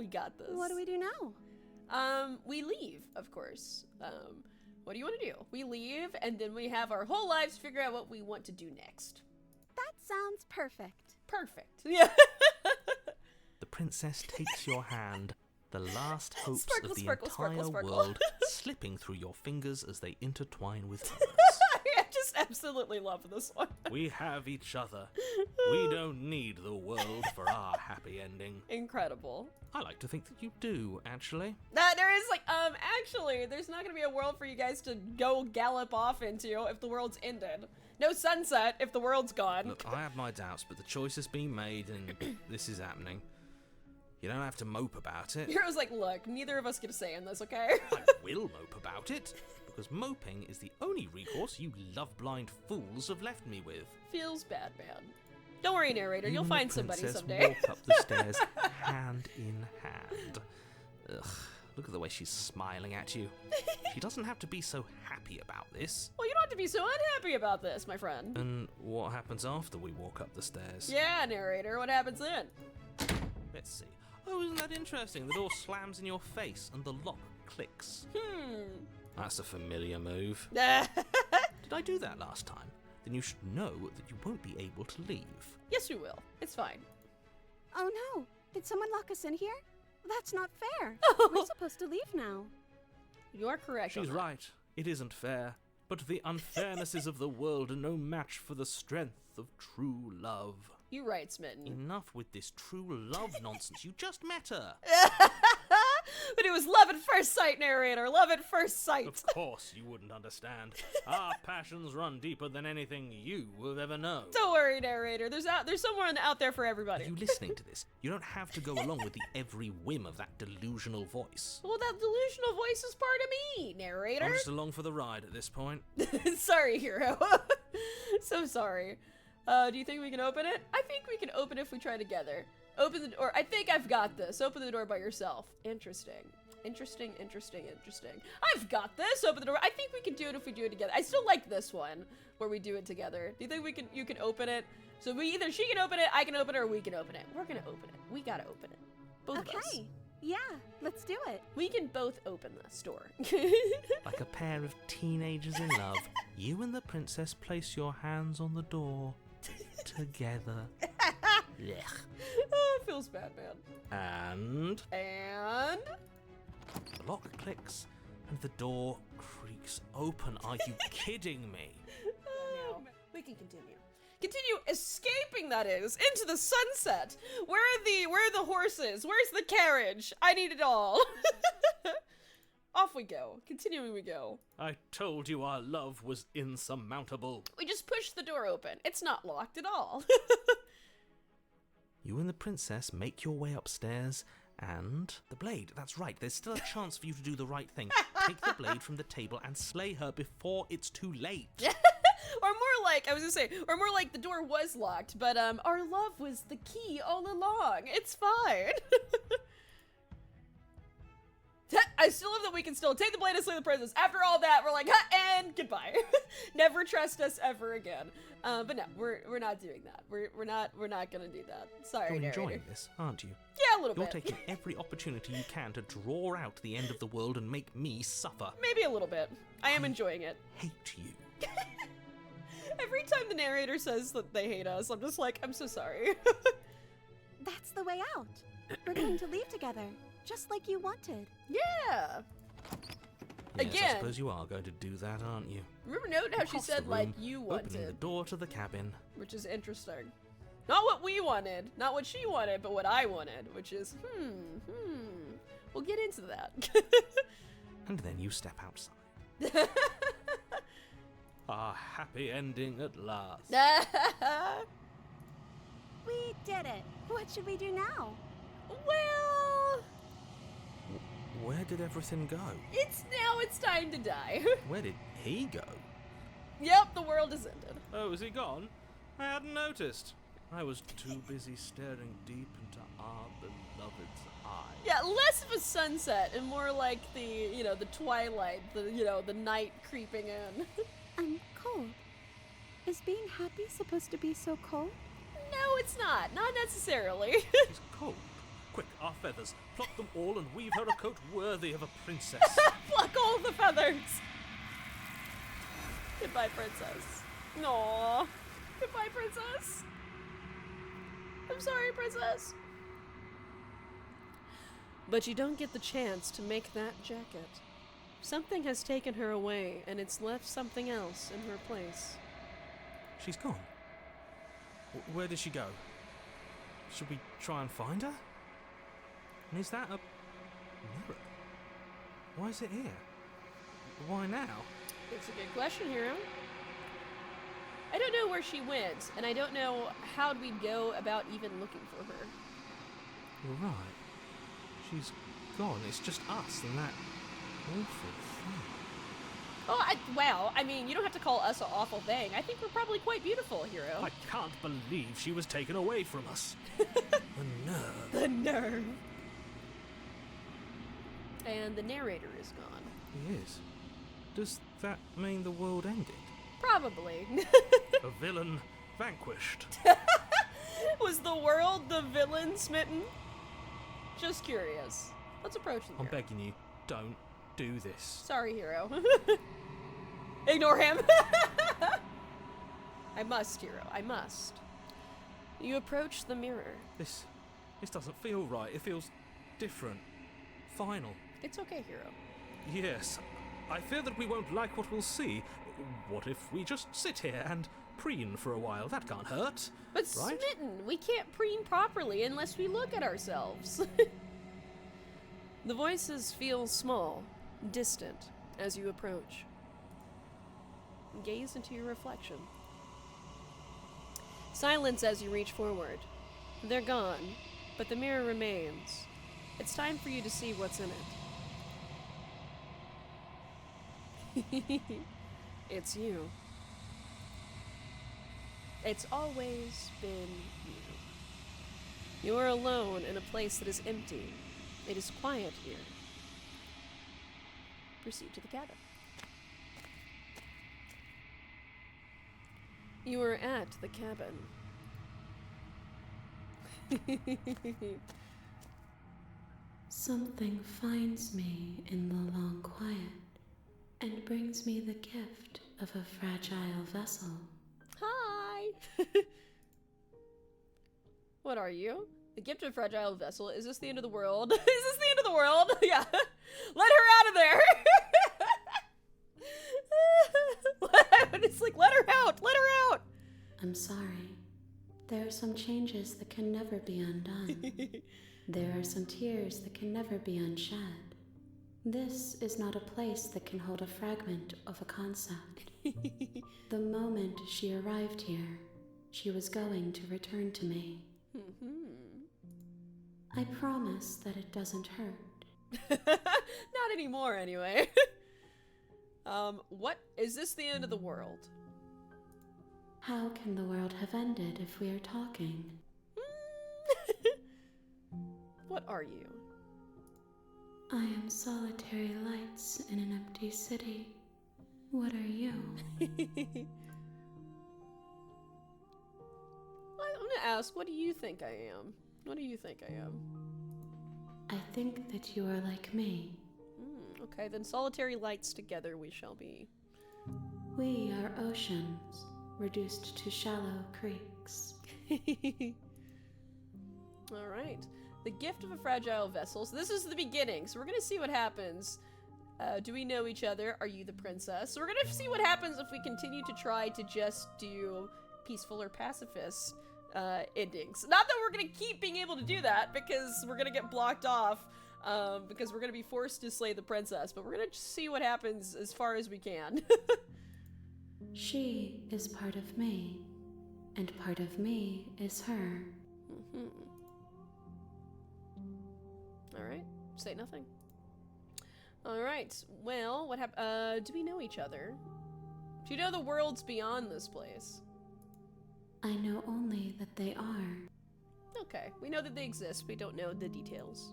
we got this. What do we do now? We leave, of course. What do you want to do? We leave, and then we have our whole lives to figure out what we want to do next. That sounds perfect. Perfect. Yeah. The princess takes your hand, the last hopes Sparkle, of the sparkle, sparkle, entire sparkle. world slipping through your fingers as they intertwine with hers. I just absolutely love this one. We have each other. We don't need the world for our happy ending. Incredible. I like to think that you do, actually. There is actually, there's not gonna be a world for you guys to go gallop off into if the world's ended. No sunset if the world's gone. Look, I have my doubts, but the choice has been made and this is happening. You don't have to mope about it. Hero's like, look, neither of us get a say in this, okay? I will mope about it, because moping is the only recourse you love-blind fools have left me with. Feels bad, man. Don't worry, narrator, You you'll and find the somebody princess someday. walk up the stairs, hand in hand. Ugh, look at the way she's smiling at you. She doesn't have to be so happy about this. Well, you don't have to be so unhappy about this, my friend. And what happens after we walk up the stairs? Yeah, narrator, what happens then? Let's see. Oh, isn't that interesting? The door slams in your face and the lock clicks. That's a familiar move. Did I do that last time? Then you should know that you won't be able to leave. Yes, we will. It's fine. Oh no, did someone lock us in here? That's not fair. We're supposed to leave now. You are correct. on She's that. right. It isn't fair. But the unfairnesses of the world are no match for the strength of true love. You're right, Smitten. Enough with this true love nonsense. You just met her. But it was love at first sight, narrator. Love at first sight. Of course you wouldn't understand. Our passions run deeper than anything you will ever know. Don't worry, narrator. There's someone out there for Are everybody. you listening to this? You don't have to go along with the every whim of that delusional voice. Well, that delusional voice is part of me, narrator. I'm just along for the ride at this point. Sorry, hero. So sorry. Do you think we can open it? I think we can open it if we try together. Open the door. I think I've got this. Open the door by yourself. Interesting. Interesting. I've got this. Open the door. I think we can do it if we do it together. I still like this one where we do it together. Do you think you can open it? So either she can open it, I can open it, or we can open it. We're gonna open it. We gotta open it. Both of us. Okay. Yeah, let's do it. We can both open the store. Like a pair of teenagers in love, you and the princess place your hands on the door together. Blech. Oh, it feels bad, man. And And the lock clicks and the door creaks open. Are you kidding me? we can continue. Continue escaping, that is, into the sunset. Where are the horses? Where's the carriage? I need it all. Off we go. Continuing we go. I told you our love was insurmountable. We just push the door open. It's not locked at all. You and the princess make your way upstairs, and the blade. That's right, there's still a chance for you to do the right thing. Take the blade from the table and slay her before it's too late. Or more like, the door was locked, but our love was the key all along. It's fine. I still love that we can still take the blade and slay the princess. After all that, we're like, and goodbye. Never trust us ever again. But no, we're not doing that. We're not gonna do that. Sorry, You're narrator. enjoying this, aren't you? Yeah, a little You're bit. taking every opportunity you can to draw out the end of the world and make me suffer. Maybe a little bit. I am enjoying it. Hate you. Every time the narrator says that they hate us, I'm just like, I'm so sorry. That's the way out. We're going to leave together, just like you wanted. Yeah. Yes, Again. I suppose you are going to do that, aren't you? Remember, note how she Across the said, like, room, you Opening the wanted, door to the cabin. which is interesting. Not what we wanted, not what she wanted, but what I wanted, which is, We'll get into that. And then you step outside. A happy ending at last. We did it. What should we do now? Well, Where did everything go? it's time to die. Where did he go? Yep, the world has ended. Oh, is he gone? I hadn't noticed. I was too busy staring deep into our beloved's eyes. Yeah, less of a sunset and more like the twilight, the night creeping in. I'm cold. Is being happy supposed to be so cold? No, it's not. Not necessarily. She's cold. Quick, our feathers. Pluck them all and weave her a coat worthy of a princess. Pluck all the feathers. Goodbye, princess. Aww. Goodbye, princess. I'm sorry, princess. But you don't get the chance to make that jacket. Something has taken her away, and it's left something else in her place. She's gone. Where did she go? Should we try and find her? And is that a mirror? Why is it here? Why now? It's a good question, hero. I don't know where she went, and I don't know how we'd go about even looking for her. You're right. She's gone. It's just us and that awful thing. Oh, I mean, you don't have to call us an awful thing. I think we're probably quite beautiful, hero. I can't believe she was taken away from us. The nerve. The nerve. And the narrator is gone. He is. Does that mean the world ended? Probably. A villain vanquished. Was the world the villain smitten? Just curious. Let's approach the I'm hero. begging you, don't do this. Sorry, hero. Ignore him. I must, hero. I must. You approach the mirror. This doesn't feel right. It feels different. Final. It's okay, hero. Yes. I fear that we won't like what we'll see. What if we just sit here and preen for a while? That can't hurt. But right? smitten, we can't preen properly unless we look at ourselves. The voices feel small, distant, as you approach. Gaze into your reflection. Silence as you reach forward. They're gone, but the mirror remains. It's time for you to see what's in it. It's you. It's always been you. You are alone in a place that is empty. It is quiet here. Proceed to the cabin. You are at the cabin. Something finds me in the long quiet and brings me the gift of a fragile vessel. Hi! What are you? The gift of a fragile vessel. Is this the end of the world? Is this the end of the world? Yeah. Let her out of there! It's like, let her out! Let her out! I'm sorry. There are some changes that can never be undone. There are some tears that can never be unshed. This is not a place that can hold a fragment of a concept. The moment she arrived here, she was going to return to me. I promise that it doesn't hurt. Not anymore, anyway. What? Is this the end of the world? How can the world have ended if we are talking? What are you? I am solitary lights in an empty city. What are you? I'm gonna ask, what do you think I am? What do you think I am? I think that you are like me. Okay, then solitary lights together we shall be. We are oceans, reduced to shallow creeks. Alright. The gift of a fragile vessel. So this is the beginning, so we're gonna see what happens. Do we know each other? Are you the princess? So we're gonna see what happens if we continue to try to just do peaceful or pacifist endings. Not that we're gonna keep being able to do that, because we're gonna get blocked off, because we're gonna be forced to slay the princess, but we're gonna see what happens as far as we can. She is part of me, and part of me is her. Alright, say nothing. Alright, well, what happened? Do we know each other? Do you know the worlds beyond this place? I know only that they are. Okay, we know that they exist, we don't know the details.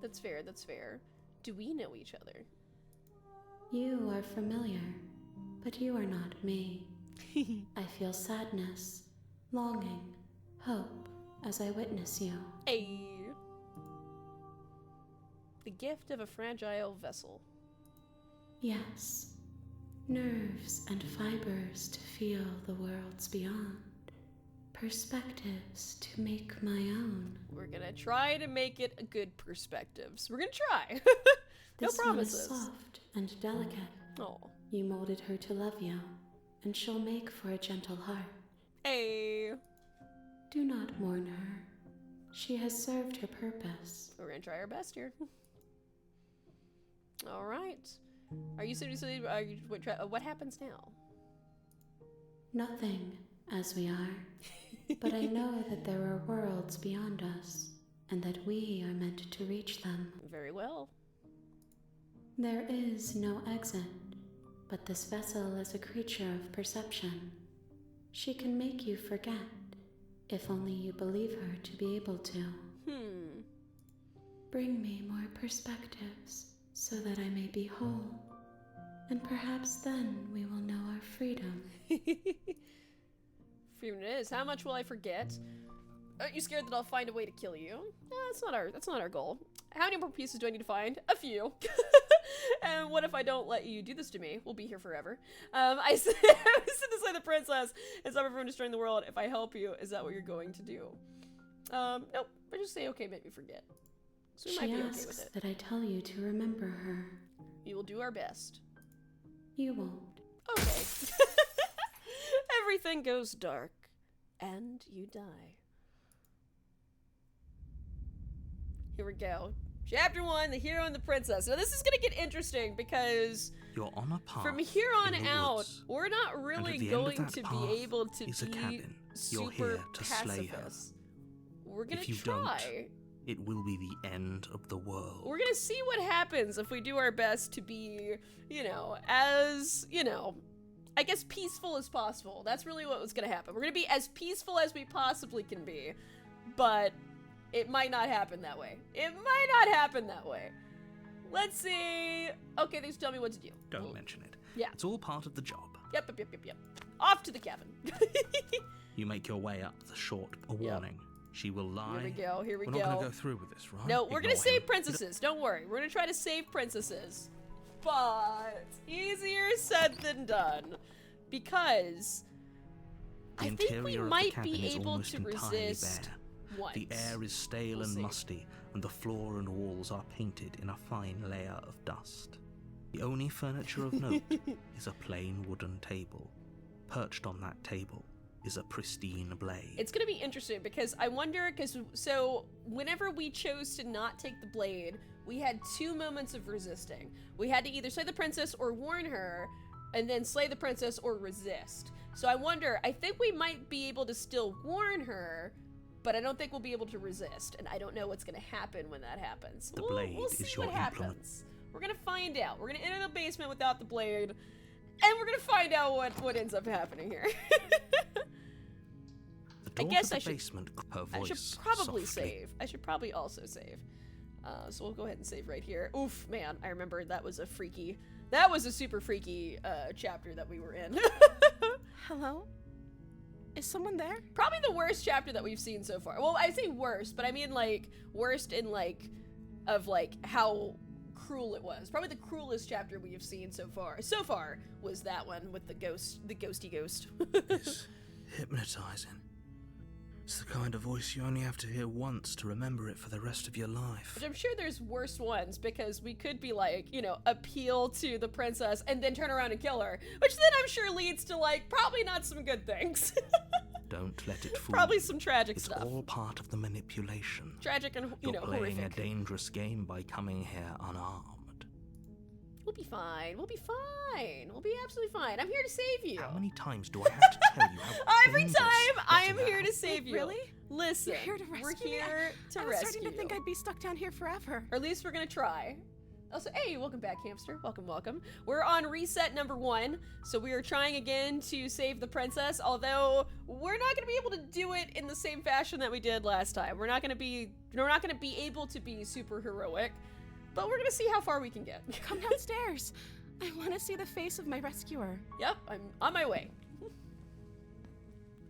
That's fair, that's fair. Do we know each other? You are familiar, but you are not me. I feel sadness, longing, hope as I witness you. Hey. The gift of a fragile vessel. Yes, nerves and fibers to feel the worlds beyond, perspectives to make my own. We're gonna try to make it a good perspectives. We're gonna try. No This promises. one is soft and delicate. Oh. You molded her to love you, and she'll make for a gentle heart. Hey. Do not mourn her. She has served her purpose. We're gonna try our best here. All right. Are you seriously? What happens now? Nothing, as we are. But I know that there are worlds beyond us, and that we are meant to reach them. Very well. There is no exit, but this vessel is a creature of perception. She can make you forget, if only you believe her to be able to. Bring me more perspectives, so that I may be whole, and perhaps then we will know our freedom. Freedom it is. How much will I forget? Are you scared that I'll find a way to kill you? That's not our goal. How many more pieces do I need to find? A few. And what if I don't let you do this to me? We'll be here forever. I said to slay the princess and stop everyone destroying the world. If I help you, is that what you're going to do? Nope. I just say, okay, make me forget. So we might She be okay asks with it. that I tell you to remember her. We will do our best. You won't. Okay. Everything goes dark, and you die. Here we go. Chapter 1, The Hero and the Princess. Now this is gonna get interesting because You're on a path. from here on in the out, woods, we're not and really at the end of going that to path be able to is a be cabin. You're super here to slay her. pacifists. We're gonna If you try. It will be the end of the world. We're gonna see what happens if we do our best to be, as, I guess peaceful as possible. That's really what was gonna happen. We're gonna be as peaceful as we possibly can be, but it might not happen that way. It might not happen that way. Let's see. Okay, they just tell me what to do. Don't mention it. Yeah. It's all part of the job. Yep. Off to the cabin. You make your way up the short, a warning. She will lie. Here we We're go. not gonna go through with this, right? No, we're gonna Ignore save him. princesses. Don't worry. We're gonna try to save princesses. But easier said than done. Because The I think interior we of the might cabin be is able almost to entirely resist bare. once. The air is stale We'll and see. musty, and the floor and walls are painted in a fine layer of dust. The only furniture of note is a plain wooden table. Perched on that table is a pristine blade. It's gonna be interesting because I wonder, so whenever we chose to not take the blade, we had 2 moments of resisting. We had to either slay the princess or warn her, and then slay the princess or resist. So I think we might be able to still warn her, but I don't think we'll be able to resist, and I don't know what's gonna happen when that happens. The We'll blade see is your what implement. happens. We're gonna find out. We're gonna enter the basement without the blade, and we're gonna find out what ends up happening here. The door guess to the I should- basement, her I voice should probably softly. save. I should probably also save. So we'll go ahead and save right here. Oof, man, I remember that was a super freaky chapter that we were in. Hello? Is someone there? Probably the worst chapter that we've seen so far. Well, I say worst, but I mean like worst in of how cruel it was. Probably the cruelest chapter we have seen so far. So far was that one with the ghosty ghost. It's hypnotizing. It's the kind of voice you only have to hear once to remember it for the rest of your life. But I'm sure there's worse ones because we could be appeal to the princess and then turn around and kill her, which then I'm sure leads to probably not some good things. Don't let it fool Probably you. some tragic It's stuff. all part of the manipulation. Tragic and, You're playing horrific. a dangerous game by coming here unarmed. We'll be fine. We'll be fine. We'll be absolutely fine. I'm here to save you. How many times do I have to tell you how Every dangerous time I am getting here out? to save you. Really? Listen, You're here to rescue we're me? here to I was rescue starting to think you. I'd be stuck down here forever. Or at least we're gonna try. Also, hey, welcome back, hamster. Welcome. We're on reset number 1, so we are trying again to save the princess, although we're not gonna be able to do it in the same fashion that we did last time. We're not gonna be able to be super heroic, but we're gonna see how far we can get. Come downstairs. I want to see the face of my rescuer. Yep, I'm on my way.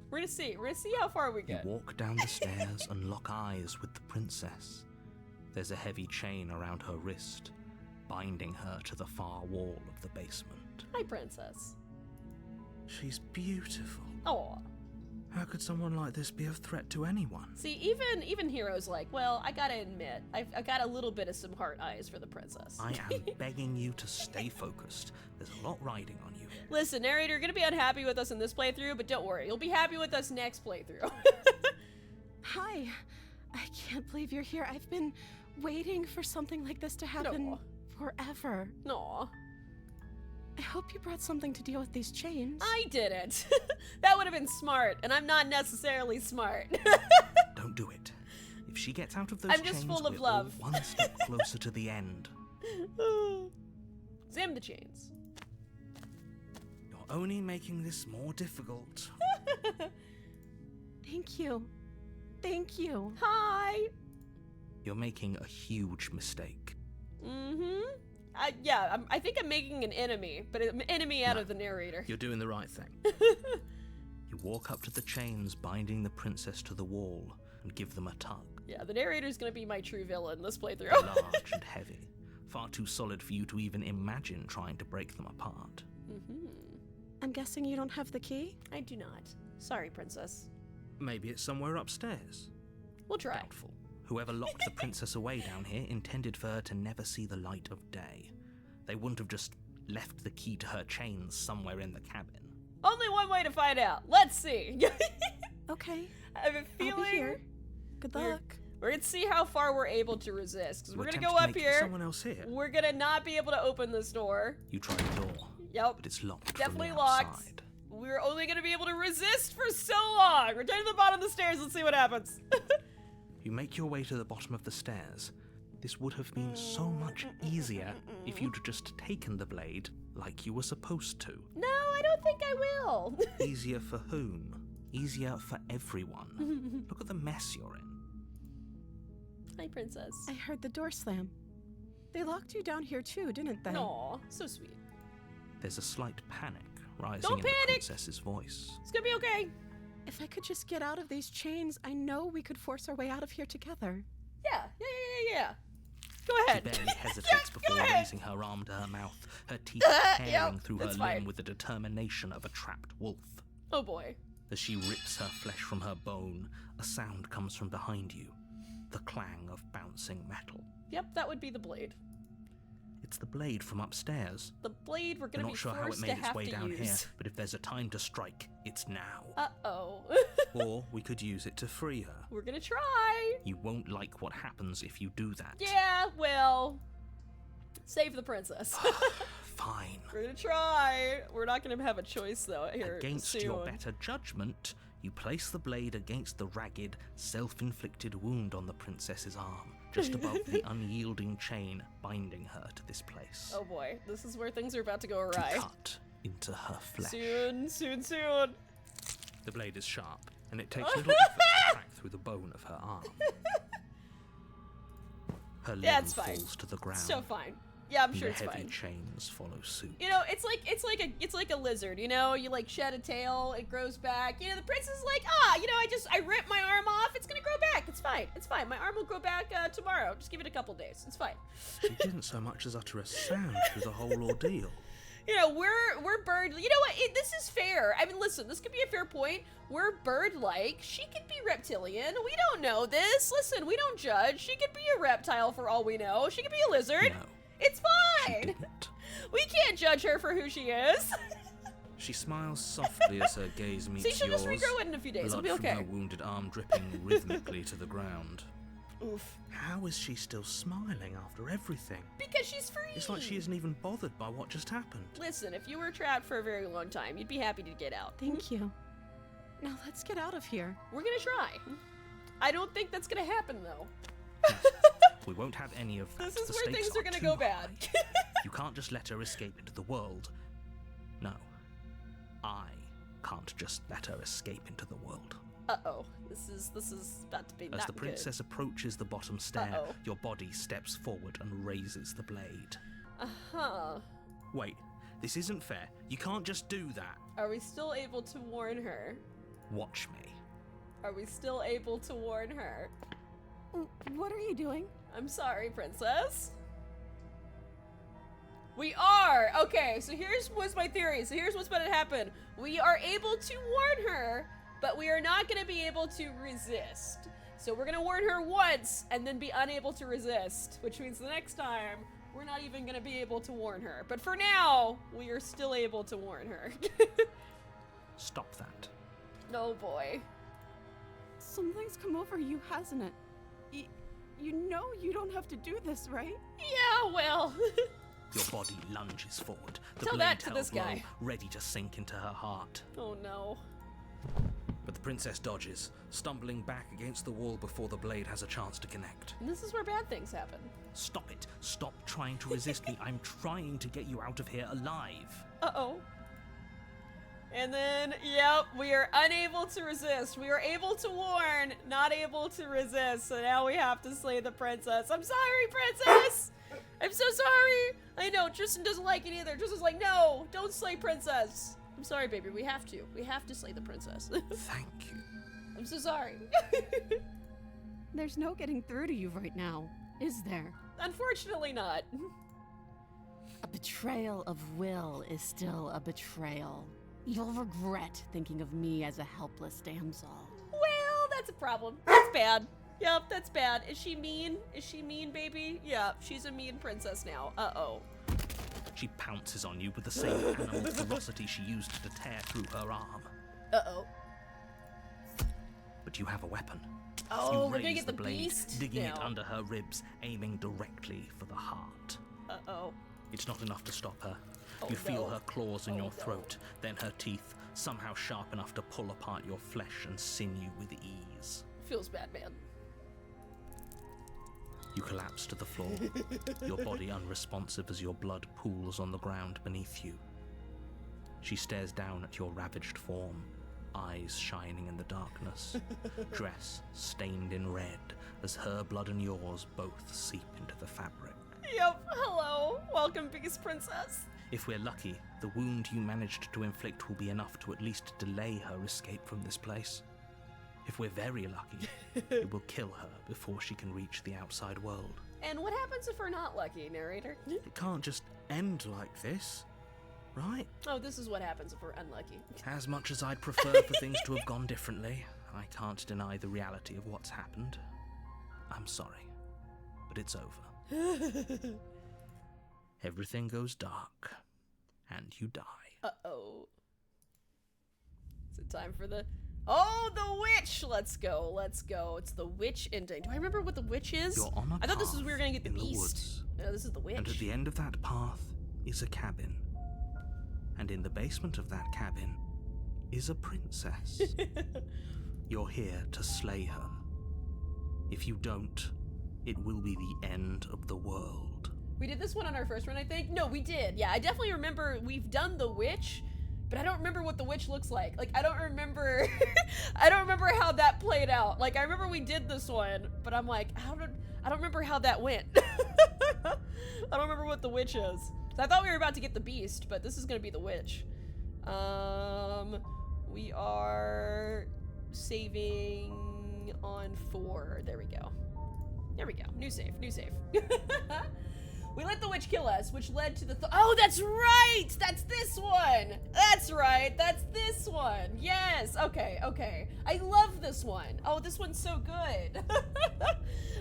We're gonna see how far we You get. walk down the stairs and lock eyes with the princess. There's a heavy chain around her wrist, binding her to the far wall of the basement. Hi, princess. She's beautiful. Aw. How could someone like this be of threat to anyone? See, even Hero's well, I gotta admit, I've got a little bit of some heart eyes for the princess. I am begging you to stay focused. There's a lot riding on you here. Listen, narrator, you're gonna be unhappy with us in this playthrough, but don't worry, you'll be happy with us next playthrough. Hi. I can't believe you're here. I've been waiting for something like this to happen No. forever. Aw, I hope you brought something to deal with these chains. I didn't. That would have been smart, and I'm not necessarily smart. Don't do it. If she gets out of those I'm just chains, full of we're all love. one step closer to the end. Zam the chains. You're only making this more difficult. Thank you. Thank you. Hi. You're making a huge mistake. Mm-hmm. I think I'm making an enemy, but an enemy out of the narrator. You're doing the right thing. You walk up to the chains binding the princess to the wall and give them a tug. Yeah, the narrator's gonna be my true villain this They're playthrough. large and heavy, far too solid for you to even imagine trying to break them apart. I'm guessing you don't have the key? I do not. Sorry, princess. Maybe it's somewhere upstairs. We'll try. Doubtful. Whoever locked the princess away down here intended for her to never see the light of day. They wouldn't have just left the key to her chains somewhere in the cabin. Only one way to find out. Let's see. Okay. I have a I'll be feeling here. Good we're- luck. We're gonna see how far we're able to resist. Because You we're gonna attempt go to up make here. Someone else here. We're gonna not be able to open this door. You try the door, Yep. but it's locked Definitely from the locked. outside. We're only gonna be able to resist for so long. We're down to the bottom of the stairs. Let's see what happens. You make your way to the bottom of the stairs. This would have been so much easier if you'd just taken the blade like you were supposed to. No, I don't think I will. Easier for whom? Easier for everyone. Look at the mess you're in. Hi, princess. I heard the door slam. They locked you down here too, didn't they? Aw, so sweet. There's a slight panic rising Don't in the panic! princess's voice. It's gonna be okay. If I could just get out of these chains, I know we could force our way out of here together. Yeah. Go She ahead. barely hesitates Go before ahead. raising her arm to her mouth, her teeth tearing Yep, through her that's limb fine. with the determination of a trapped wolf. Oh boy. As she rips her flesh from her bone, a sound comes from behind you, the clang of bouncing metal. Yep, that would be the blade. It's the blade from upstairs. The blade we're I'm gonna not be sure how it forced made to its have way to down here, use. but if there's a time to strike, it's now. Uh-oh. Or we could use it to free her. We're gonna try. You won't like what happens if you do that. Yeah, well, save the princess. Fine. We're gonna try. We're not gonna have a choice though here Against soon. your better judgment, you place the blade against the ragged, self-inflicted wound on the princess's arm, just above the unyielding chain binding her to this place. Oh boy, this is where things are about to go To awry. cut into her flesh. Soon. The blade is sharp, and it takes little effort to crack through the bone of her arm. Her limb That's fine. falls to the ground. So fine. Yeah, I'm and sure the it's heavy fine. chains follow suit. You know, it's like a lizard. You know, you like shed a tail, it grows back. You know, the princess is like, I ripped my arm off. It's gonna grow back. It's fine. My arm will grow back tomorrow. Just give it a couple days. It's fine. She didn't so much as utter a sound through the whole ordeal. You know, we're bird. You know what? This is fair. I mean, listen, this could be a fair point. We're bird-like. She could be reptilian. We don't know this. Listen, we don't judge. She could be a reptile for all we know. She could be a lizard. No, It's she fine. didn't. We can't judge her for who she is. She smiles softly as her gaze meets See, she'll yours. just regrow it in a few days. It'll Blood be from okay. her wounded arm dripping rhythmically to the ground. Oof. How is she still smiling after everything? Because she's free. It's like she isn't even bothered by what just happened. Listen, if you were trapped for a very long time, you'd be happy to get out. Thank you. Now let's get out of here. We're gonna try. I don't think that's gonna happen, though. We won't have any of that. This is The where stakes things are gonna too go bad. high. You can't just let her escape into the world. No. I can't just let her escape into the world. Uh-oh. This is about to be As not the good. princess approaches the bottom stair, Uh-oh. your body steps forward and raises the blade. Uh-huh. Wait, this isn't fair. You can't just do that. Are we still able to warn her? Watch me. Are we still able to warn her? What are you doing? I'm sorry, princess. We are! Okay, so what's my theory. So here's what's about to happen. We are able to warn her, but we are not going to be able to resist. So we're going to warn her once and then be unable to resist, which means the next time we're not even going to be able to warn her. But for now, we are still able to warn her. Stop that. Oh boy. Something's come over you, hasn't it? You know you don't have to do this, right? Yeah, well. Your body lunges forward, the Tell blade that to held this guy. low, ready to sink into her heart. Oh no. But the princess dodges, stumbling back against the wall before the blade has a chance to connect. And this is where bad things happen. Stop it. Stop trying to resist me. I'm trying to get you out of here alive. Uh-oh. And then, yep, we are unable to resist. We are able to warn, not able to resist. So now we have to slay the princess. I'm sorry, princess! I'm so sorry! I know, Tristan doesn't like it either. Tristan's like, no, don't slay princess. I'm sorry, baby, we have to. We have to slay the princess. Thank you. I'm so sorry. There's no getting through to you right now, is there? Unfortunately not. A betrayal of will is still a betrayal. You'll regret thinking of me as a helpless damsel. Well, that's a problem. That's bad. Yep, that's bad. Is she mean? Is she mean, baby? Yeah, she's a mean princess now. Uh-oh. She pounces on you with the same animal ferocity she used to tear through her arm. Uh-oh. but you have a weapon. Oh, You we're gonna raise get the blade, beast digging it now. under her ribs, aiming directly for the heart. Uh-oh. It's not enough to stop her. Oh, You feel no. her claws in Oh, your no. throat, then her teeth, somehow sharp enough to pull apart your flesh and sinew with ease. Feels bad, man. You collapse to the floor, your body unresponsive as your blood pools on the ground beneath you. She stares down at your ravaged form, eyes shining in the darkness, dress stained in red as her blood and yours both seep into the fabric. Yep, hello. Welcome, Beast Princess. If we're lucky, the wound you managed to inflict will be enough to at least delay her escape from this place. If we're very lucky, it will kill her before she can reach the outside world. And what happens if we're not lucky, narrator? It can't just end like this, right? Oh, this is what happens if we're unlucky. As much as I'd prefer for things to have gone differently, I can't deny the reality of what's happened. I'm sorry, but it's over. Everything goes dark, and you die. Uh-oh. Is it time for the... Oh, the witch! Let's go, let's go. It's the witch ending. Do I remember what the witch is? You're on a I thought this was path we were gonna get the in the beast. woods. No, this is the witch. And at the end of that path is a cabin. And in the basement of that cabin is a princess. You're here to slay her. If you don't, it will be the end of the world. We did this one on our first run, I think. No, we did. Yeah, I definitely remember we've done the witch, but I don't remember what the witch looks like. Like, I don't remember, I don't remember how that played out. Like, I remember we did this one, but I'm like, I don't remember how that went. I don't remember what the witch is. So I thought we were about to get the beast, but this is gonna be the witch. We are saving on 4. There we go. There we go. New save, new save. We let the witch kill us, which led to the oh, that's right! That's this one! That's right, that's this one! Yes, okay, okay. I love this one. Oh, this one's so good.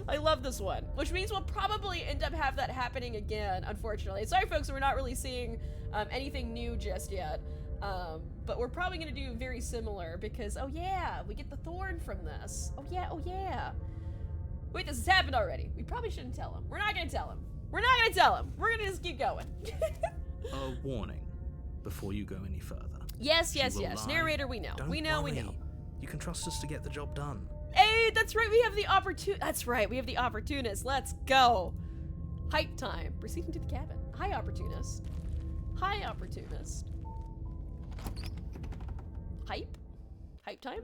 I love this one. Which means we'll probably end up have that happening again, unfortunately. Sorry, folks, we're not really seeing anything new just yet. But we're probably gonna do very similar because, oh yeah, we get the thorn from this. Oh yeah, oh yeah. Wait, this has happened already. We probably shouldn't tell him. We're not gonna tell him. We're not gonna tell him. We're gonna just keep going. A warning before you go any further. Yes, She yes, will yes. lie. Narrator, we know. Don't We know, we worry. know. You can trust us to get the job done. Hey, that's right. We have the That's right. We have the opportunist. Let's go. Hype time. Proceeding to the cabin. Hi, opportunist. Hi, opportunist. Hype? Hype time?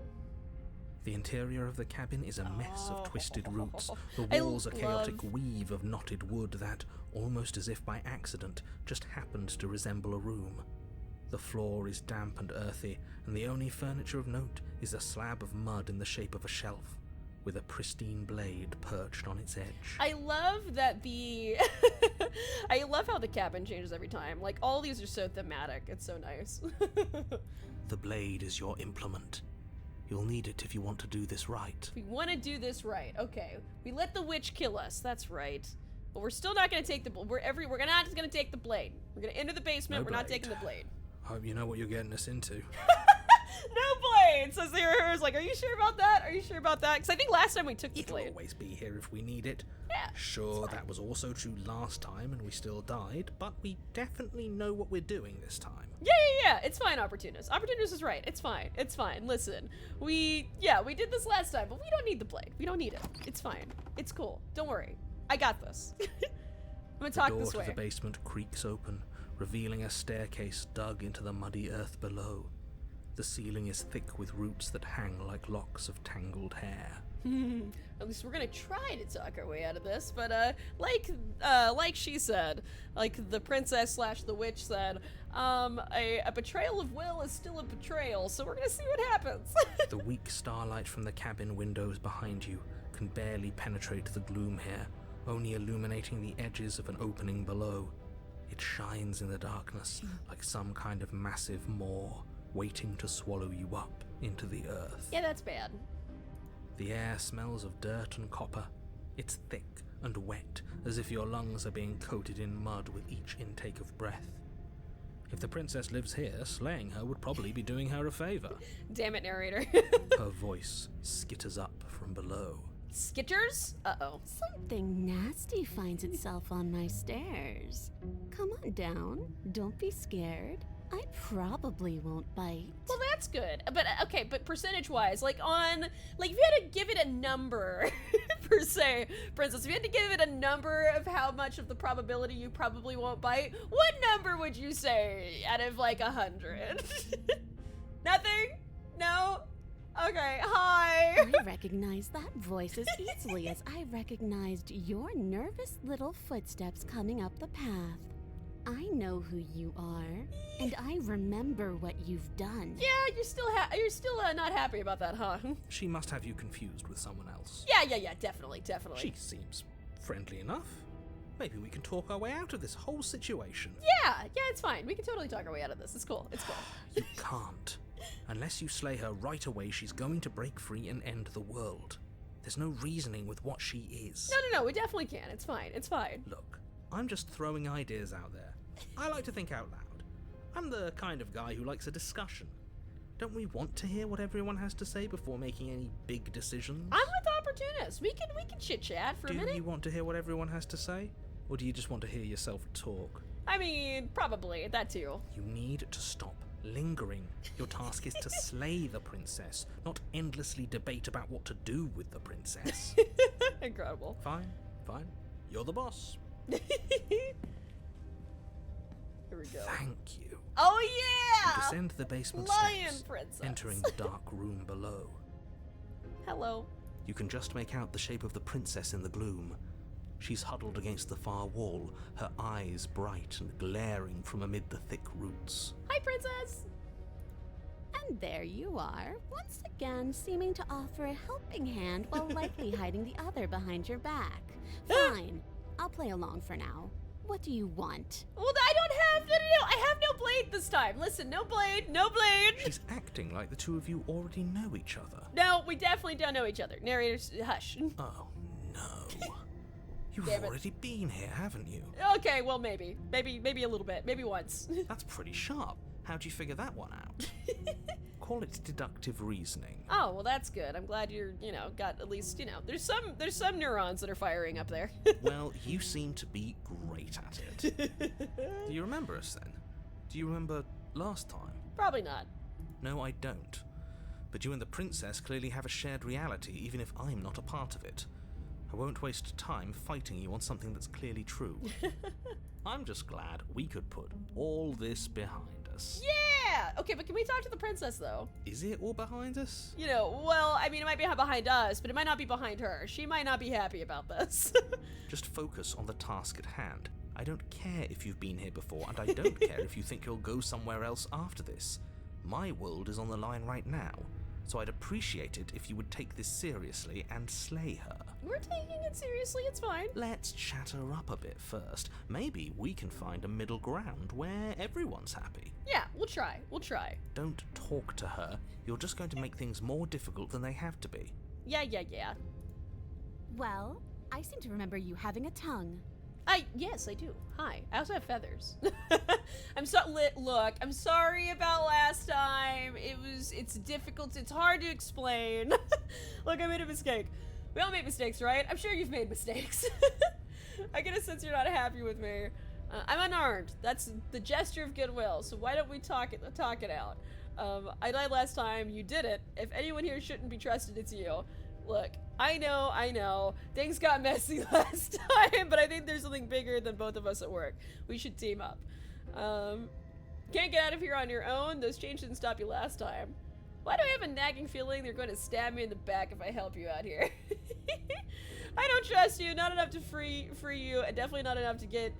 The interior of the cabin is a mess of twisted roots. The I walls a chaotic love- weave of knotted wood that, almost as if by accident, just happened to resemble a room. The floor is damp and earthy, and the only furniture of note is a slab of mud in the shape of a shelf, with a pristine blade perched on its edge. I love that the... I love how the cabin changes every time. Like, all these are so thematic. It's so nice. The blade is your implement. You'll need it if you want to do this right. We want to do this right. Okay. We let the witch kill us. That's right. But we're still not going to take the... We're not just going to take the blade. We're going to enter the basement. No we're not blade. taking the blade. Hope you know what you're getting us into. No blade! So Sarah was like, are you sure about that? Are you sure about that? Because I think last time we took the It'll blade. always be here if we need it. Yeah. Sure, that was also true last time and we still died, but we definitely know what we're doing this time. Yeah. It's fine, Opportunist. Opportunist is right. It's fine. It's fine. Listen, we did this last time, but we don't need the blade. We don't need it. It's fine. It's cool. Don't worry. I got this. I'm gonna The talk door this to way. the basement creaks open, revealing a staircase dug into the muddy earth below. The ceiling is thick with roots that hang like locks of tangled hair. At least we're gonna try to talk our way out of this, but like she said, like the princess slash the witch said, a betrayal of will is still a betrayal, so we're gonna see what happens. The weak starlight from the cabin windows behind you can barely penetrate the gloom here, only illuminating the edges of an opening below. It shines in the darkness like some kind of massive maw waiting to swallow you up into the earth. Yeah, that's bad. The air smells of dirt and copper. It's thick and wet, as if your lungs are being coated in mud with each intake of breath. If the princess lives here, slaying her would probably be doing her a favor. Damn it, narrator. Her voice skitters up from below. Skitters? Uh-oh. Something nasty finds itself on my stairs. Come on down. Don't be scared. I probably won't bite. Well, that's good. But, okay, but percentage-wise, like if you had to give it a number, per se, Princess, if you had to give it a number of how much of the probability you probably won't bite, what number would you say out of, like, 100? Nothing? No? Okay, hi. I recognize that voice as easily as I recognized your nervous little footsteps coming up the path. I know who you are, and I remember what you've done. Yeah, you're still not happy about that, huh? She must have you confused with someone else. Yeah, definitely. She seems friendly enough. Maybe we can talk our way out of this whole situation. Yeah, it's fine. We can totally talk our way out of this. It's cool. You can't. Unless you slay her right away, she's going to break free and end the world. There's no reasoning with what she is. No, we definitely can. It's fine. Look, I'm just throwing ideas out there. I like to think out loud. I'm the kind of guy who likes a discussion. Don't we want to hear what everyone has to say before making any big decisions? I'm with opportunists. We can chit-chat for a minute. Do you want to hear what everyone has to say? Or do you just want to hear yourself talk? I mean, probably. That too. You need to stop lingering. Your task is to slay the princess, not endlessly debate about what to do with the princess. Incredible. Fine. You're the boss. Here we go. Thank you. Oh yeah! You descend the basement Lion steps, princess. entering the dark room below. Hello. You can just make out the shape of the princess in the gloom. She's huddled against the far wall, her eyes bright and glaring from amid the thick roots. Hi, princess. And there you are, once again seeming to offer a helping hand while likely hiding the other behind your back. Fine, I'll play along for now. What do you want? Well, I don't have no. I have no blade this time. Listen, no blade. She's acting like the two of you already know each other. No, we definitely don't know each other. Narrator, hush. Oh, no. You've Damn it. already been here, haven't you? Okay, well, maybe a little bit, maybe once. That's pretty sharp. How'd you figure that one out? Call it deductive reasoning. Oh, well, that's good. I'm glad you're, got at least, there's some neurons that are firing up there. Well, you seem to be great at it. Do you remember us then? Do you remember last time? Probably not. No, I don't. But you and the princess clearly have a shared reality, even if I'm not a part of it. I won't waste time fighting you on something that's clearly true. I'm just glad we could put all this behind us. Yeah! Okay, but can we talk to the princess, though? Is it all behind us? Well, I mean, it might be behind us, but it might not be behind her. She might not be happy about this. Just focus on the task at hand. I don't care if you've been here before, and I don't care if you think you'll go somewhere else after this. My world is on the line right now, so I'd appreciate it if you would take this seriously and slay her. We're taking it seriously, it's fine. Let's chat her up a bit first. Maybe we can find a middle ground where everyone's happy. Yeah, we'll try. Don't talk to her. You're just going to make things more difficult than they have to be. Yeah. Well, I seem to remember you having a tongue. Yes, I do. Hi. I also have feathers. Look, I'm sorry about last time. It's difficult. It's hard to explain. Look, I made a mistake. We all make mistakes, right? I'm sure you've made mistakes. I get a sense you're not happy with me. I'm unarmed. That's the gesture of goodwill. So why don't we talk it out? I lied last time. You did it. If anyone here shouldn't be trusted, it's you. Look, I know. Things got messy last time, but I think there's something bigger than both of us at work. We should team up. Can't get out of here on your own. Those chains didn't stop you last time. Why do I have a nagging feeling they're going to stab me in the back if I help you out here? I don't trust you. Not enough to free you, and definitely not enough to get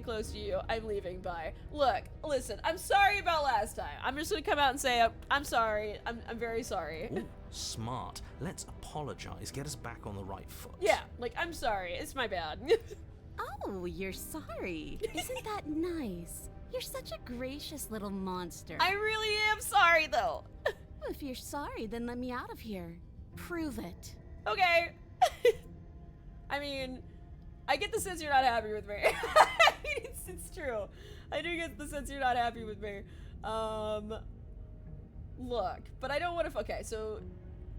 close to you. I'm leaving. Bye. Look, listen. I'm sorry about last time. I'm just gonna come out and say I'm sorry. I'm very sorry. Ooh, smart. Let's apologize. Get us back on the right foot. Yeah, I'm sorry. It's my bad. Oh, you're sorry. Isn't that nice? You're such a gracious little monster. I really am sorry, though. If you're sorry, then let me out of here. Prove it. Okay. I mean, I get the sense you're not happy with me. It's it's true. I do get the sense you're not happy with me. Look, but I don't want to.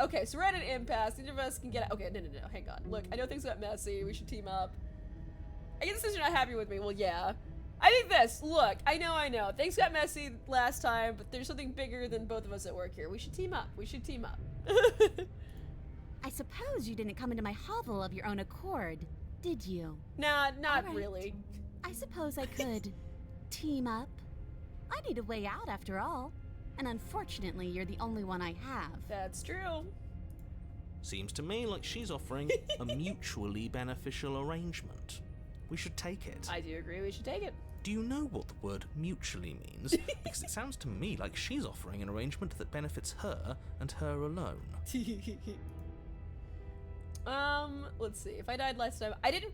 Okay, so we're at an impasse. Neither of us can get out. Okay, no, hang on. Look, I know things got messy. We should team up. I get the sense you're not happy with me. Well, yeah. I think this. Look, I know. Things got messy last time, but there's something bigger than both of us at work here. We should team up. I suppose you didn't come into my hovel of your own accord, did you? Nah, not All right. really. I suppose I could team up. I need a way out after all. And unfortunately, you're the only one I have. That's true. Seems to me like she's offering a mutually beneficial arrangement. We should take it. I do agree we should take it. Do you know what the word mutually means? Because it sounds to me like she's offering an arrangement that benefits her and her alone. Let's see. If I died last time, I didn't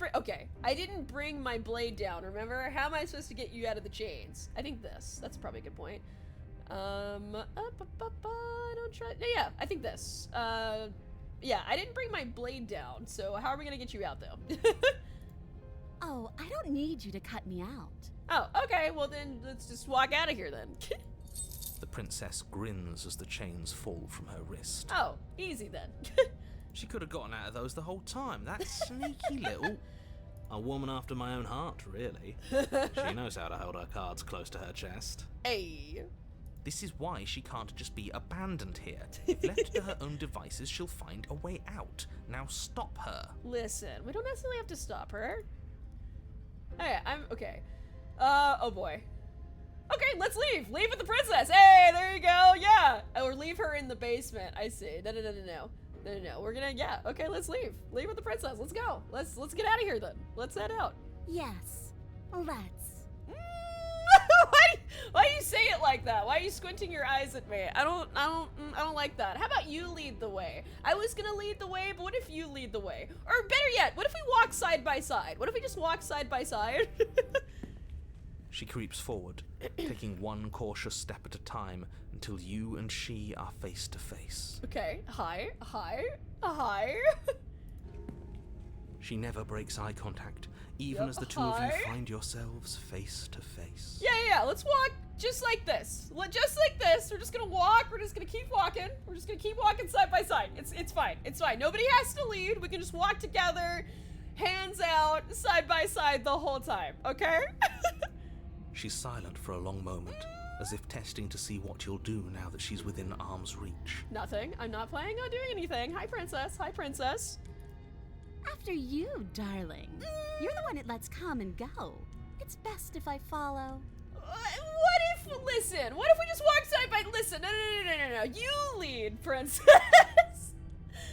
bring my blade down, remember? How am I supposed to get you out of the chains? I think this. That's probably a good point. Don't try. Yeah, I think this. Yeah, I didn't bring my blade down, so how are we gonna get you out, though? Oh, I don't need you to cut me out. Oh, okay, well then, let's just walk out of here, then. The princess grins as the chains fall from her wrist. Oh, easy then. She could have gotten out of those the whole time. That sneaky little... A woman after my own heart, really. She knows how to hold her cards close to her chest. Hey. This is why she can't just be abandoned here. If left to her own devices, she'll find a way out. Now stop her. Listen, we don't necessarily have to stop her. Hey, okay. Oh boy. Okay, let's leave. Leave with the princess. Hey, there you go. Yeah. Or leave her in the basement. I see. No. We're gonna, yeah. Okay, let's leave. Leave with the princess. Let's go. Let's get out of here then. Let's head out. Yes, let's. Why do you say it like that? Why are you squinting your eyes at me? I don't like that. How about you lead the way? I was gonna lead the way, but what if you lead the way? Or better yet, what if we walk side by side? What if we just walk side by side? She creeps forward, taking one cautious step at a time until you and she are face to face. Okay, hi. She never breaks eye contact, even as the two of you find yourselves face to face. Yeah, let's walk just like this. Just like this. We're just gonna walk, we're just gonna keep walking. We're just gonna keep walking side by side. It's fine. Nobody has to lead. We can just walk together, hands out, side by side the whole time, okay? She's silent for a long moment, as if testing to see what you'll do now that she's within arm's reach. Nothing. I'm not planning on doing anything. Hi, princess. After you, darling. You're the one it lets come and go. It's best if I follow. Listen, what if we just walk side by, listen, no, you lead, princess.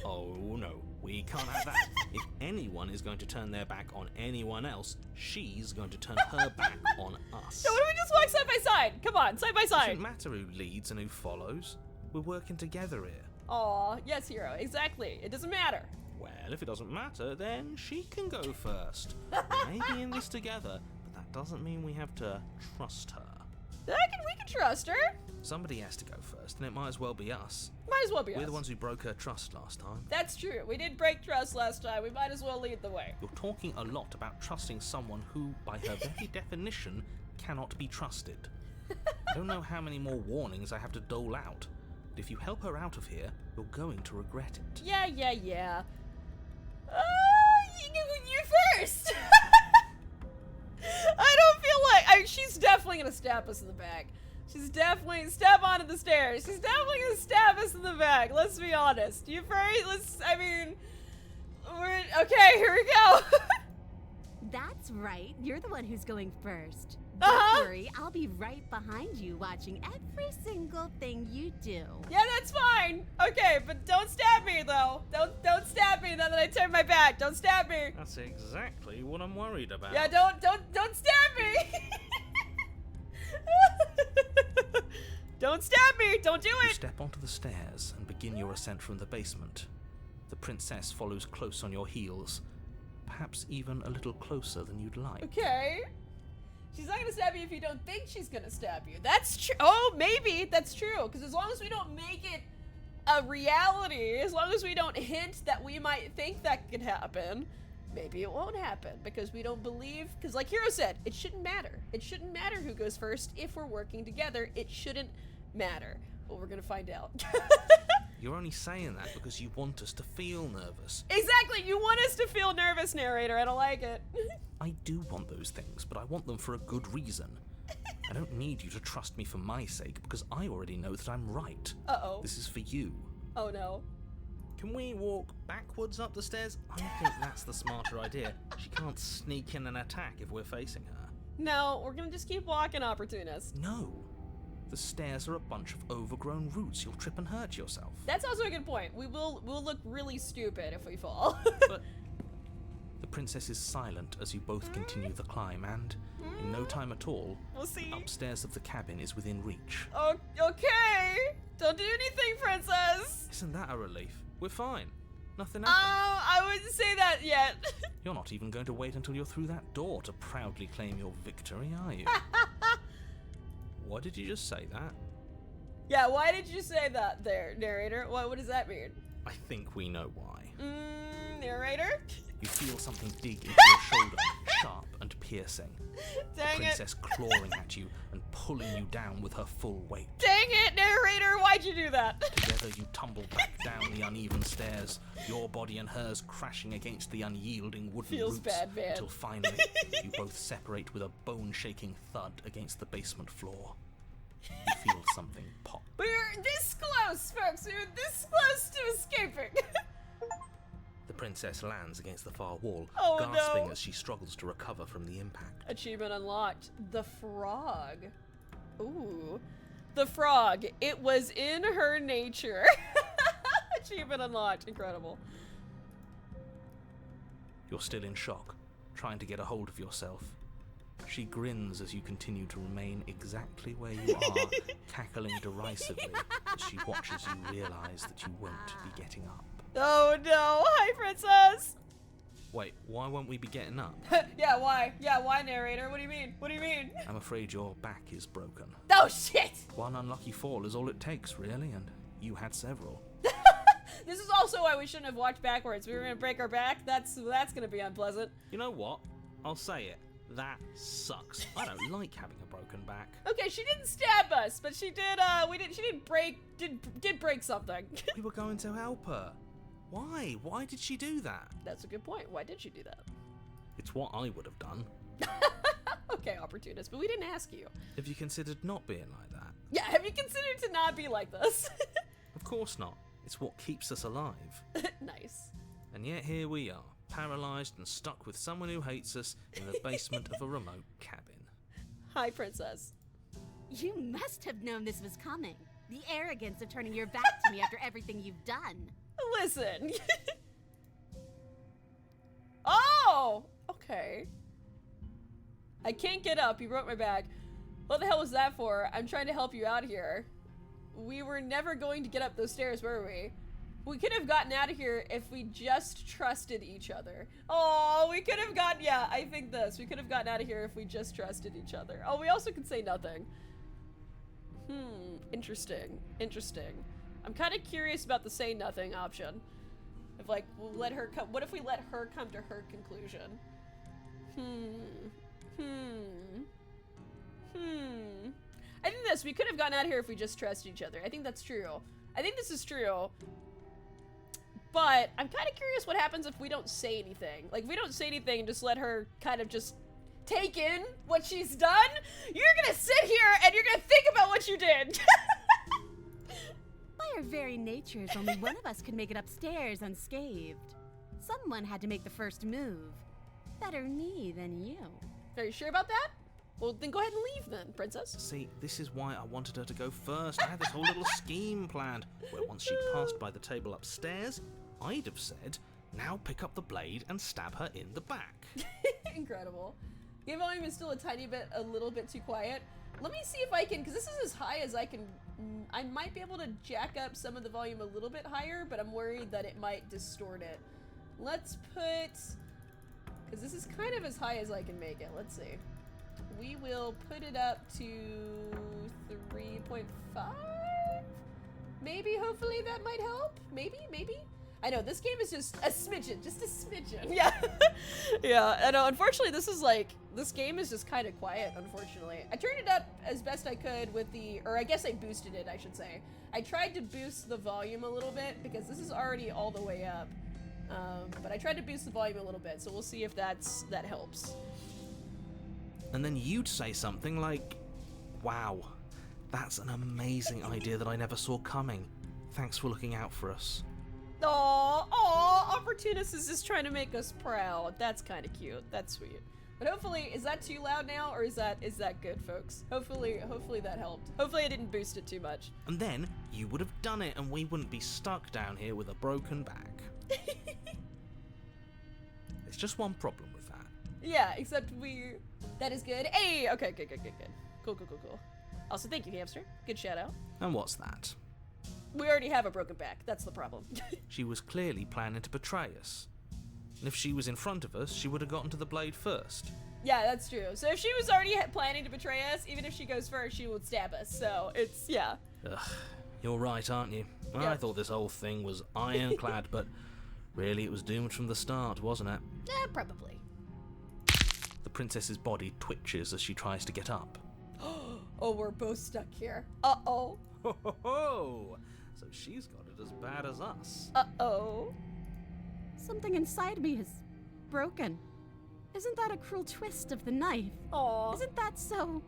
Oh no, we can't have that. If anyone is going to turn their back on anyone else, she's going to turn her back on us. So what if we just walk side by side? Come on, side by It side. doesn't matter who leads and who follows. We're working together here. Aw, yes, hero, exactly. It doesn't matter. Well, if it doesn't matter, then she can go first. We may be in this together, but that doesn't mean we have to trust her. We can trust her. Somebody has to go first, and it might as well be us. Might as well be us. We're the ones who broke her trust last time. That's true. We did break trust last time. We might as well lead the way. You're talking a lot about trusting someone who, by her very definition, cannot be trusted. I don't know how many more warnings I have to dole out, but if you help her out of here, you're going to regret it. Yeah. You first. I don't feel like she's definitely gonna stab us in the back. She's definitely step onto the stairs. She's definitely gonna stab us in the back. Let's be honest. You furry? Okay. Here we go. That's right. You're the one who's going first. Uh-huh. Don't worry, I'll be right behind you watching every single thing you do. Yeah, that's fine. Okay, but don't stab me though. Don't stab me now that I turn my back. Don't stab me. That's exactly what I'm worried about. Yeah, don't stab me. Don't stab me. Don't do You it. step onto the stairs and begin your ascent from the basement. The princess follows close on your heels, perhaps even a little closer than you'd like. Okay. She's not gonna stab you if you don't think she's gonna stab you. That's true. Oh, maybe that's true. Because as long as we don't make it a reality, as long as we don't hint that we might think that could happen, maybe it won't happen because we don't believe, because like Hero said, it shouldn't matter. It shouldn't matter who goes first. If we're working together, it shouldn't matter. Well, we're gonna find out. You're only saying that because you want us to feel nervous. Exactly, you want us to feel nervous, narrator. I don't like it. I do want those things, but I want them for a good reason. I don't need you to trust me for my sake because I already know that I'm right. Uh-oh. This is for you. Oh no. Can we walk backwards up the stairs? I think that's the smarter idea. She can't sneak in and attack if we're facing her. No, we're gonna just keep walking, opportunist. No. The stairs are a bunch of overgrown roots. You'll trip and hurt yourself. That's also a good point. We'll look really stupid if we fall. But the princess is silent as you both continue the climb, and in no time at all, We'll see. upstairs of the cabin is within reach. Oh, okay. Don't do anything, princess. Isn't that a relief? We're fine. Nothing Oh, happened. I wouldn't say that yet. You're not even going to wait until you're through that door to proudly claim your victory, are you? Why did you just say that? Yeah, why did you say that there, narrator? What does that mean? I think we know why. Narrator? You feel something dig into your shoulder, sharp and piercing. The Dang it. princess clawing at you and pulling you down with her full weight. Dang it, narrator, why'd you do that? Together you tumble back down the uneven stairs, your body and hers crashing against the unyielding wooden Feels roots, bad, man. until finally you both separate with a bone-shaking thud against the basement floor. You feel something pop. We're this close, folks. We're this close to escaping. The princess lands against the far wall, Oh, gasping no. as she struggles to recover from the impact. Achievement unlocked. The frog. Ooh. The frog. It was in her nature. Achievement unlocked. Incredible. You're still in shock, trying to get a hold of yourself. She grins as you continue to remain exactly where you are, cackling derisively as she watches you realize that you won't be getting up. Oh no. Hi, princess. Wait, why won't we be getting up? Yeah, why? Yeah, why, narrator? What do you mean? What do you mean? I'm afraid your back is broken. Oh, shit. One unlucky fall is all it takes, really, and you had several. This is also why we shouldn't have walked backwards. We were gonna break our back. That's gonna be unpleasant. You know what? I'll say it. That sucks. I don't like having a broken back. Okay, she didn't stab us, but she did. She did break something. We were going to help her. Why? Why did she do that? That's a good point. Why did she do that? It's what I would have done. Okay, opportunist, but we didn't ask you. Have you considered not being like that? Yeah, have you considered to not be like this? Of course not. It's what keeps us alive. Nice. And yet here we are, paralysed and stuck with someone who hates us in the basement of a remote cabin. Hi, princess. You must have known this was coming. The arrogance of turning your back to me after everything you've done. Listen. Oh! Okay. I can't get up. You broke my back. What the hell was that for? I'm trying to help you out here. We were never going to get up those stairs, were we? We could have gotten out of here if we just trusted each other. Oh, we could have gotten, yeah, I think this. We could have gotten out of here if we just trusted each other. Oh, we also could say nothing. Interesting. Interesting. I'm kind of curious about the say nothing option. If like, we'll let her come, what if we let her come to her conclusion? I think this, we could have gotten out of here if we just trusted each other. I think that's true. I think this is true. But I'm kind of curious what happens if we don't say anything. Like, if we don't say anything and just let her kind of just take in what she's done, you're gonna sit here and you're gonna think about what you did. By our very natures, only one of us could make it upstairs unscathed. Someone had to make the first move. Better me than you. Are you sure about that? Well, then go ahead and leave then, princess. See, this is why I wanted her to go first. I had this whole little scheme planned, where once she'd passed by the table upstairs, I'd have said, now pick up the blade and stab her in the back. Incredible. Game volume is still a little bit too quiet. Let me see if I can, because this is as high as I can. I might be able to jack up some of the volume a little bit higher, but I'm worried that it might distort it. Let's put, because this is kind of as high as I can make it. Let's see. We will put it up to 3.5. Maybe, hopefully that might help. Maybe. I know, this game is just a smidgen. Yeah. Yeah, I know, unfortunately, this game is just kind of quiet, unfortunately. I turned it up as best I could with or I guess I boosted it, I should say. I tried to boost the volume a little bit, because this is already all the way up. But I tried to boost the volume a little bit, so we'll see if that helps. And then you'd say something like, wow, that's an amazing idea that I never saw coming. Thanks for looking out for us. Aw, Opportunist is just trying to make us proud. That's kind of cute. That's sweet. But hopefully, is that too loud now, or is that good, folks? Hopefully that helped. Hopefully I didn't boost it too much. And then you would have done it, and we wouldn't be stuck down here with a broken back. There's just one problem with that. Yeah, except that is good. Hey, okay, good. Cool. Also, thank you, Hamster. Good shout out. And what's that? We already have a broken back. That's the problem. She was clearly planning to betray us. And if she was in front of us, she would have gotten to the blade first. Yeah, that's true. So if she was already planning to betray us, even if she goes first, she would stab us. So it's, yeah. Ugh, you're right, aren't you? Yeah. I thought this whole thing was ironclad, but really it was doomed from the start, wasn't it? Probably. The princess's body twitches as she tries to get up. Oh, we're both stuck here. Uh-oh. Ho ho ho! So she's got it as bad as us. Uh-oh. Something inside me is broken. Isn't that a cruel twist of the knife? Aw. Isn't that so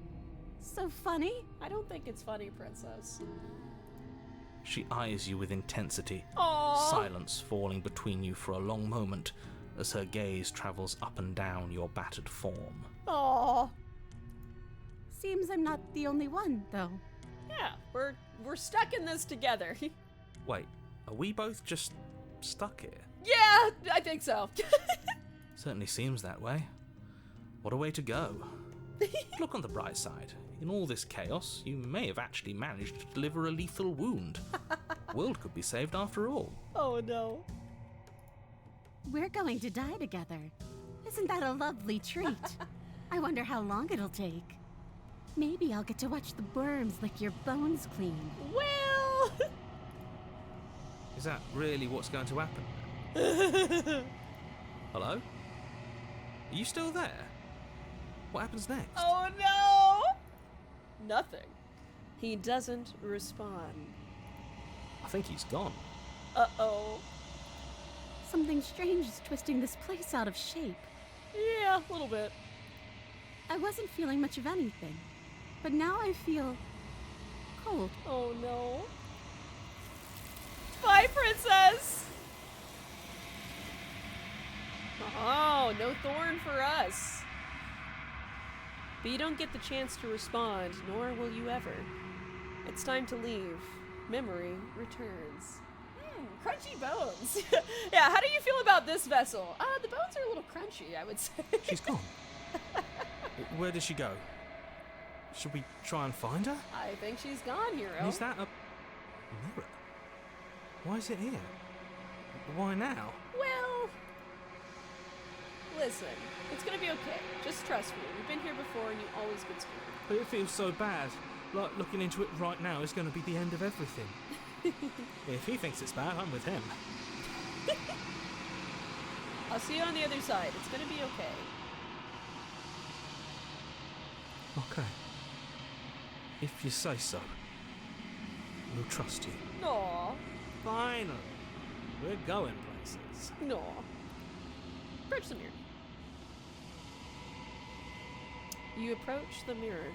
funny? I don't think it's funny, Princess. She eyes you with intensity, Aw. silence falling between you for a long moment as her gaze travels up and down your battered form. Aw. Seems I'm not the only one, though. Yeah, we're stuck in this together. Wait, are we both just stuck here? Yeah, I think so. Certainly seems that way. What a way to go. Look on the bright side. In all this chaos, you may have actually managed to deliver a lethal wound. The world could be saved after all. Oh no. We're going to die together. Isn't that a lovely treat? I wonder how long it'll take. Maybe I'll get to watch the worms lick your bones clean. Well. Is that really what's going to happen? Hello? Are you still there? What happens next? Oh no. Nothing. He doesn't respond. I think he's gone. Uh-oh. Something strange is twisting this place out of shape. Yeah, a little bit. I wasn't feeling much of anything, but now I feel cold. Oh no. Bye, Princess! Oh, no thorn for us. But you don't get the chance to respond, nor will you ever. It's time to leave. Memory returns. Crunchy bones. Yeah, how do you feel about this vessel? The bones are a little crunchy, I would say. She's gone. Where did she go? Should we try and find her? I think she's gone, hero. And is that a mirror? Why is it here? Why now? Well, listen, it's gonna be okay. Just trust me. We've been here before and you always get scared. But it feels so bad. Like looking into it right now is going to be the end of everything. If he thinks it's bad, I'm with him. I'll see you on the other side. It's gonna be okay. Okay. If you say so. We'll trust you. No, Finally. We're going places. no. Approach the mirror. You approach the mirror.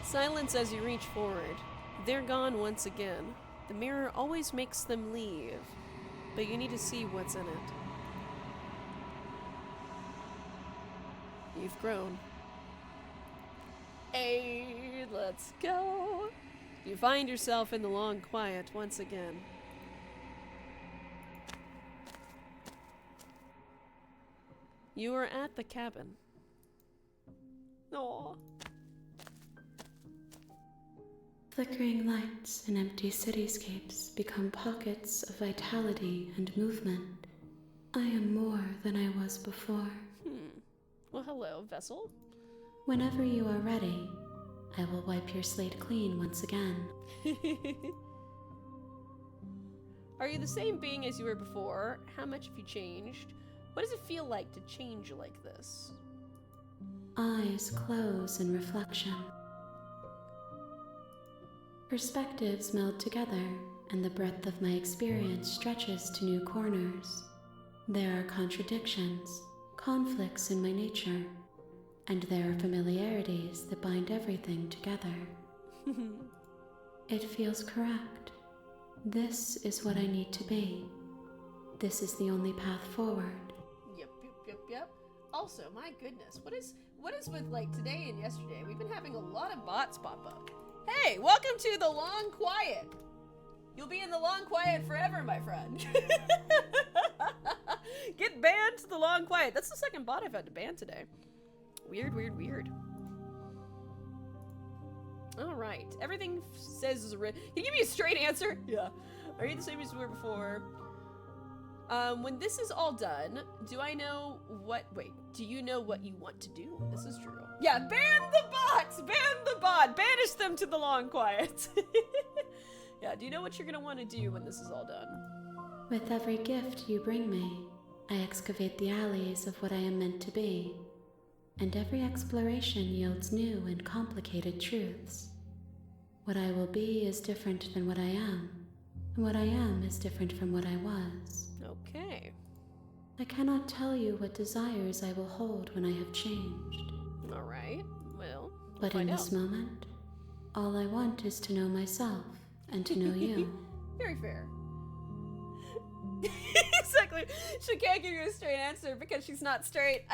Silence as you reach forward. They're gone once again. The mirror always makes them leave, but you need to see what's in it. You've grown. Hey, let's go. You find yourself in the long quiet once again. You are at the cabin. Aww. Flickering lights and empty cityscapes become pockets of vitality and movement. I am more than I was before. Well, hello, vessel. Whenever you are ready, I will wipe your slate clean once again. Are you the same being as you were before? How much have you changed? What does it feel like to change like this? Eyes close in reflection. Perspectives meld together, and the breadth of my experience stretches to new corners. There are contradictions, conflicts in my nature, and there are familiarities that bind everything together. It feels correct. This is what I need to be. This is the only path forward. Yep. Also, my goodness, what is with like today and yesterday? We've been having a lot of bots pop up. Hey, welcome to the long quiet. You'll be in the long quiet forever, my friend. Get banned to the long quiet. That's the second bot I've had to ban today. Weird. All right, everything says is written. Can you give me a straight answer? Yeah. Are you the same as we were before? When this is all done, do I know what? Wait, do you know what you want to do? This is true. Yeah, ban the bots! Ban the bot! Banish them to the long quiet. Yeah, do you know what you're gonna want to do when this is all done? With every gift you bring me, I excavate the alleys of what I am meant to be, and every exploration yields new and complicated truths. What I will be is different than what I am, and what I am is different from what I was. Okay. I cannot tell you what desires I will hold when I have changed. All right. Well, But in this moment, all I want is to know myself and to know you. Very fair. Exactly. She can't give you a straight answer because she's not straight.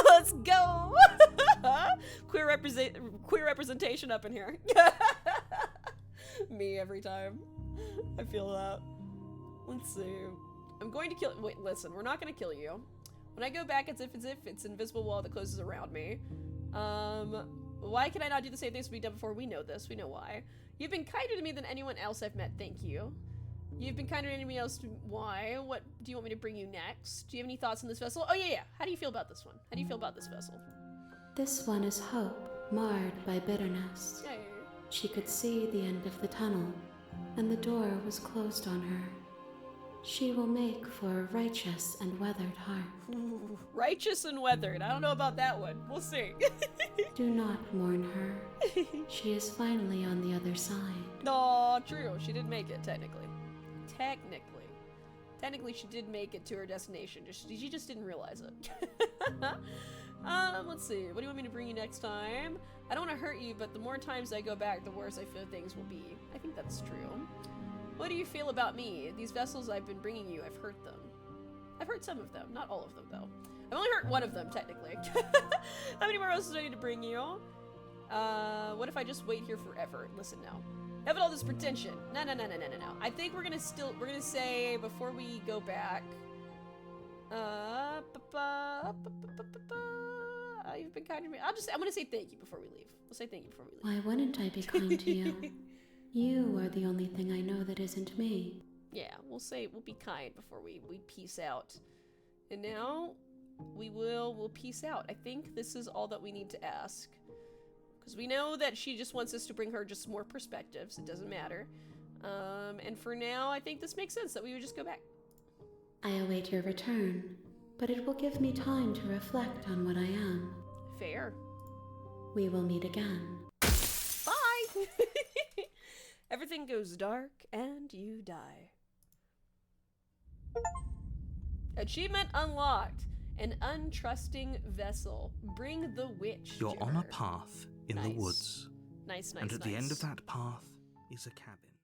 Let's go. Queer representation up in here. Me every time. I feel that. Let's see. I'm going to kill. Wait, listen. We're not going to kill you. When I go back, it's an invisible wall that closes around me. Why can I not do the same things we've done before? We know this. We know why. You've been kinder to me than anyone else I've met. Thank you. You've been kinder to anybody else. Why? What do you want me to bring you next? Do you have any thoughts on this vessel? Oh, yeah. How do you feel about this one? How do you feel about this vessel? This one is hope, marred by bitterness. Yeah. She could see the end of the tunnel, and the door was closed on her. She will make for a righteous and weathered heart. Ooh, righteous and weathered. I don't know about that one. We'll see. Do not mourn her. She is finally on the other side. No, true. She did make it, technically. Technically, she did make it to her destination. She just didn't realize it. Let's see. What do you want me to bring you next time? I don't want to hurt you, but the more times I go back, the worse I feel things will be. I think that's true. What do you feel about me? These vessels I've been bringing you, I've hurt them. I've hurt some of them. Not all of them, though. I've only hurt one of them, technically. How many more vessels do I need to bring you? What if I just wait here forever? Listen now. Have all this pretension. No. I think we're gonna say before we go back. You've been kind to me. I'm gonna say thank you before we leave. We'll say thank you before we leave. Why wouldn't I be kind to you? You are the only thing I know that isn't me. Yeah, we'll be kind before we peace out. And now we'll peace out. I think this is all that we need to ask. Because we know that she just wants us to bring her just more perspectives. It doesn't matter. And for now, I think this makes sense that we would just go back. I await your return, but it will give me time to reflect on what I am. Fair. We will meet again. Bye! Everything goes dark and you die. Achievement unlocked. An untrusting vessel. Bring the witch. You're to on her. a path in the woods. Nice. And at the end of that path is a cabin.